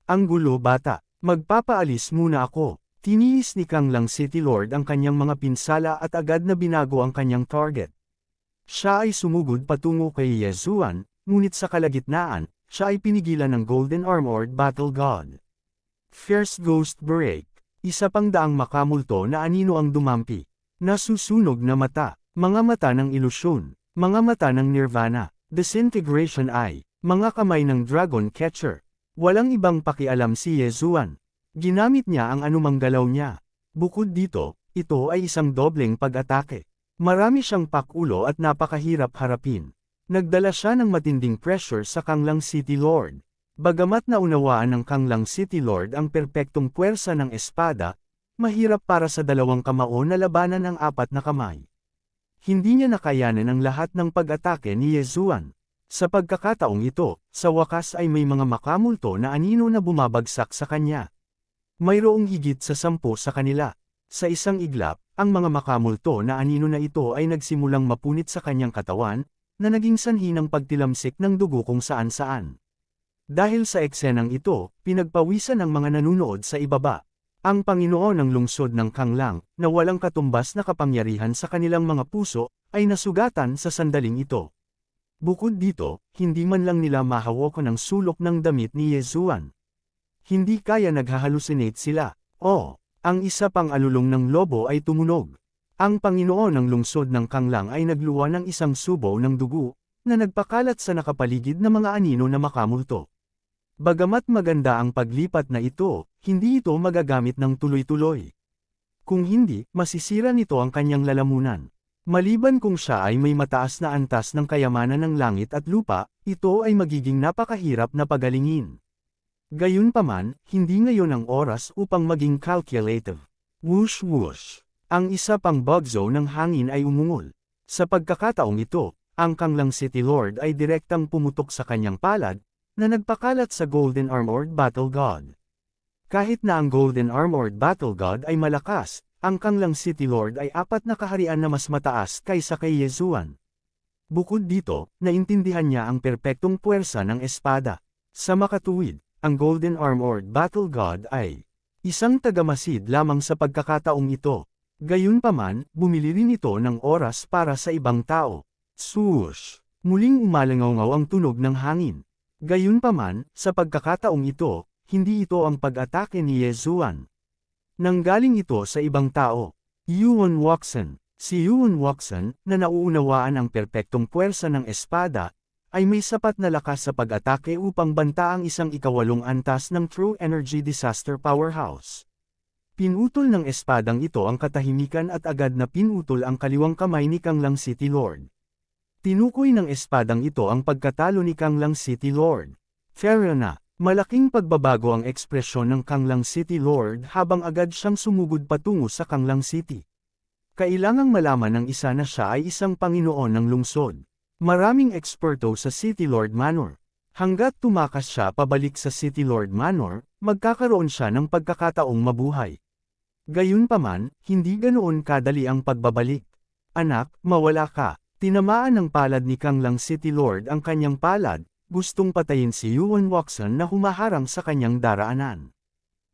Ang gulo bata, magpapaalis muna ako. Tiniis ni Kanglang City Lord ang kanyang mga pinsala at agad na binago ang kanyang target. Siya ay sumugod patungo kay Yezuan, ngunit sa kalagitnaan, siya ay pinigilan ng Golden Armored Battle God. Fierce Ghost Break, isa pang daang makamulto na anino ang dumampi. Nasusunog na mata, mga mata ng ilusyon, mga mata ng nirvana, disintegration eye, mga kamay ng dragon catcher. Walang ibang pakialam si Yezuan. Ginamit niya ang anumang galaw niya. Bukod dito, ito ay isang dobleng pag-atake. Marami siyang pakulo at napakahirap harapin. Nagdala siya ng matinding pressure sa Kanglang City Lord. Bagamat naunawaan ng Kanglang City Lord ang perpektong puwersa ng espada, mahirap para sa dalawang kamao na labanan ang apat na kamay. Hindi niya nakayanan ang lahat ng pag-atake ni Yezuan. Sa pagkakataong ito, sa wakas ay may mga makamulto na anino na bumabagsak sa kanya. Mayroong higit sa 10 sa kanila. Sa isang iglap, ang mga makamulto na anino na ito ay nagsimulang mapunit sa kanyang katawan, na naging sanhi ng pagtilamsik ng dugo kung saan-saan. Dahil sa eksenang ito, pinagpawisan ang mga nanunood sa ibaba. Ang Panginoon ng lungsod ng Kanglang, na walang katumbas na kapangyarihan sa kanilang mga puso, ay nasugatan sa sandaling ito. Bukod dito, hindi man lang nila mahawakan ang sulok ng damit ni Yezuan. Hindi kaya naghahalusinate sila. Ang isa pang alulong ng lobo ay tumunog. Ang Panginoon ng lungsod ng Kanglang ay nagluwa ng isang subo ng dugo, na nagpakalat sa nakapaligid na mga anino na makamulto. Bagamat maganda ang paglipat na ito, hindi ito magagamit ng tuloy-tuloy. Kung hindi, masisira nito ang kanyang lalamunan. Maliban kung siya ay may mataas na antas ng kayamanan ng langit at lupa, ito ay magiging napakahirap na pagalingin. Gayunpaman, hindi ngayon ang oras upang maging calculative. Whoosh whoosh. Ang isa pang bugzo ng hangin ay umungol. Sa pagkakataong ito, ang Kanglang City Lord ay direktang pumutok sa kanyang palad, na nagpakalat sa Golden Armored Battle God. Kahit na ang Golden Armored Battle God ay malakas, ang Kanglang City Lord ay 4 na kaharian na mas mataas kaysa kay Yezuan. Bukod dito, naintindihan niya ang perpektong puwersa ng espada. Sa makatuwid, ang Golden Armored Battle God ay isang tagamasid lamang sa pagkakataong ito. Gayunpaman, bumili rin ito ng oras para sa ibang tao. Swoosh! Muling umalangaw ang tunog ng hangin. Gayunpaman, sa pagkakataong ito, hindi ito ang pag-atake ni Yezuan. Nanggaling ito sa ibang tao. Yuan Wuxin. Si Yuan Wuxin, na nauunawaan ang perpektong puwersa ng espada, ay may sapat na lakas sa pag-atake upang banta ang isang ikawalong antas ng True Energy Disaster Powerhouse. Pinutol ng espadang ito ang katahimikan at agad na pinutol ang kaliwang kamay ni Kanglang City Lord. Tinukoy ng espadang ito ang pagkatalo ni Kanglang City Lord. Fair na, malaking pagbabago ang ekspresyon ng Kanglang City Lord habang agad siyang sumugod patungo sa Kanglang City. Kailangang malaman ng isa na siya ay isang Panginoon ng lungsod. Maraming eksperto sa City Lord Manor. Hanggat tumakas siya pabalik sa City Lord Manor, magkakaroon siya ng pagkakataong mabuhay. Gayunpaman, hindi ganoon kadali ang pagbabalik. Anak, mawala ka. Tinamaan ng palad ni Kanglang City Lord ang kanyang palad, gustong patayin si Yuan Wuxin na humaharang sa kanyang daraanan.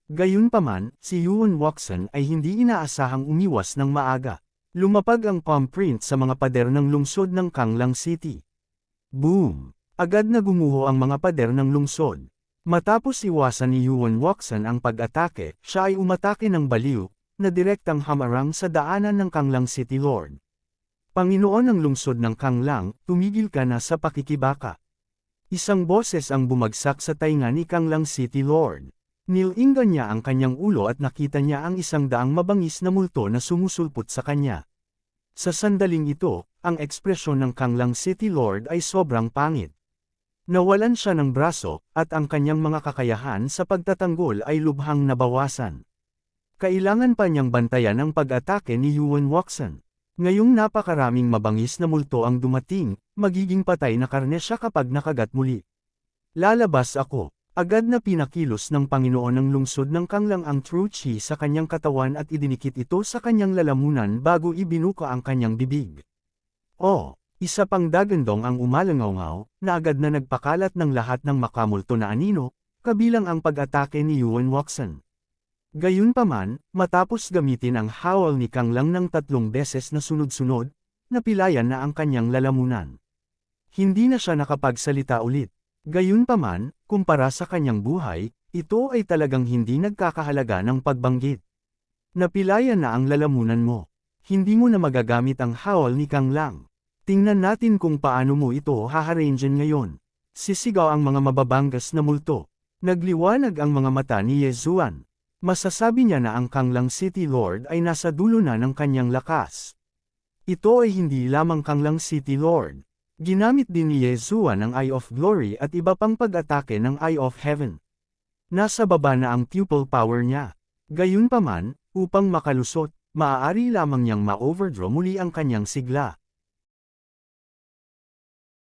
Gayunpaman, si Yuan Wuxin ay hindi inaasahang umiwas ng maaga. Lumapag ang palm print sa mga pader ng lungsod ng Kanglang City. Boom! Agad na gumuho ang mga pader ng lungsod. Matapos iwasan ni Yuan Wuxin ang pag-atake, siya ay umatake ng baliw, na direktang hamarang sa daanan ng Kanglang City Lord. Panginoon ng lungsod ng Kanglang, tumigil ka na sa pakikibaka. Isang boses ang bumagsak sa tainga ni Kanglang City Lord. Nilinggan niya ang kanyang ulo at nakita niya ang 100 mabangis na multo na sumusulpot sa kanya. Sa sandaling ito, ang ekspresyon ng Kanglang City Lord ay sobrang pangit. Nawalan siya ng braso, at ang kanyang mga kakayahan sa pagtatanggol ay lubhang nabawasan. Kailangan pa niyang bantayan ang pag-atake ni Yuan Wuxin. Ngayong napakaraming mabangis na multo ang dumating, magiging patay na karne siya kapag nakagat muli. Lalabas ako. Agad na pinakilos ng Panginoon ng lungsod ng Kanglang ang true chi sa kanyang katawan at idinikit ito sa kanyang lalamunan bago ibinuka ang kanyang bibig. Oh, isa pang dagandong ang umalangaw-ngaw, na agad na nagpakalat ng lahat ng makamulto na anino, kabilang ang pag-atake ni Yuan Wuxin. Gayunpaman, matapos gamitin ang howl ni Kanglang ng 3 beses na sunod-sunod, napilayan na ang kanyang lalamunan. Hindi na siya nakapagsalita ulit. Gayunpaman, kumpara sa kanyang buhay, ito ay talagang hindi nagkakahalaga ng pagbanggit. Napilayan na ang lalamunan mo. Hindi mo na magagamit ang howl ni Kanglang. Tingnan natin kung paano mo ito haharangen ngayon. Sisigaw ang mga mababanggas na multo. Nagliwanag ang mga mata ni Yezuan. Masasabi niya na ang Kanglang City Lord ay nasa dulo na ng kanyang lakas. Ito ay hindi lamang Kanglang City Lord. Ginamit din ni Yezuan ang Eye of Glory at iba pang pag-atake ng Eye of Heaven. Nasa baba na ang pupil power niya. Gayunpaman, upang makalusot, maaari lamang niyang ma-overdraw muli ang kanyang sigla.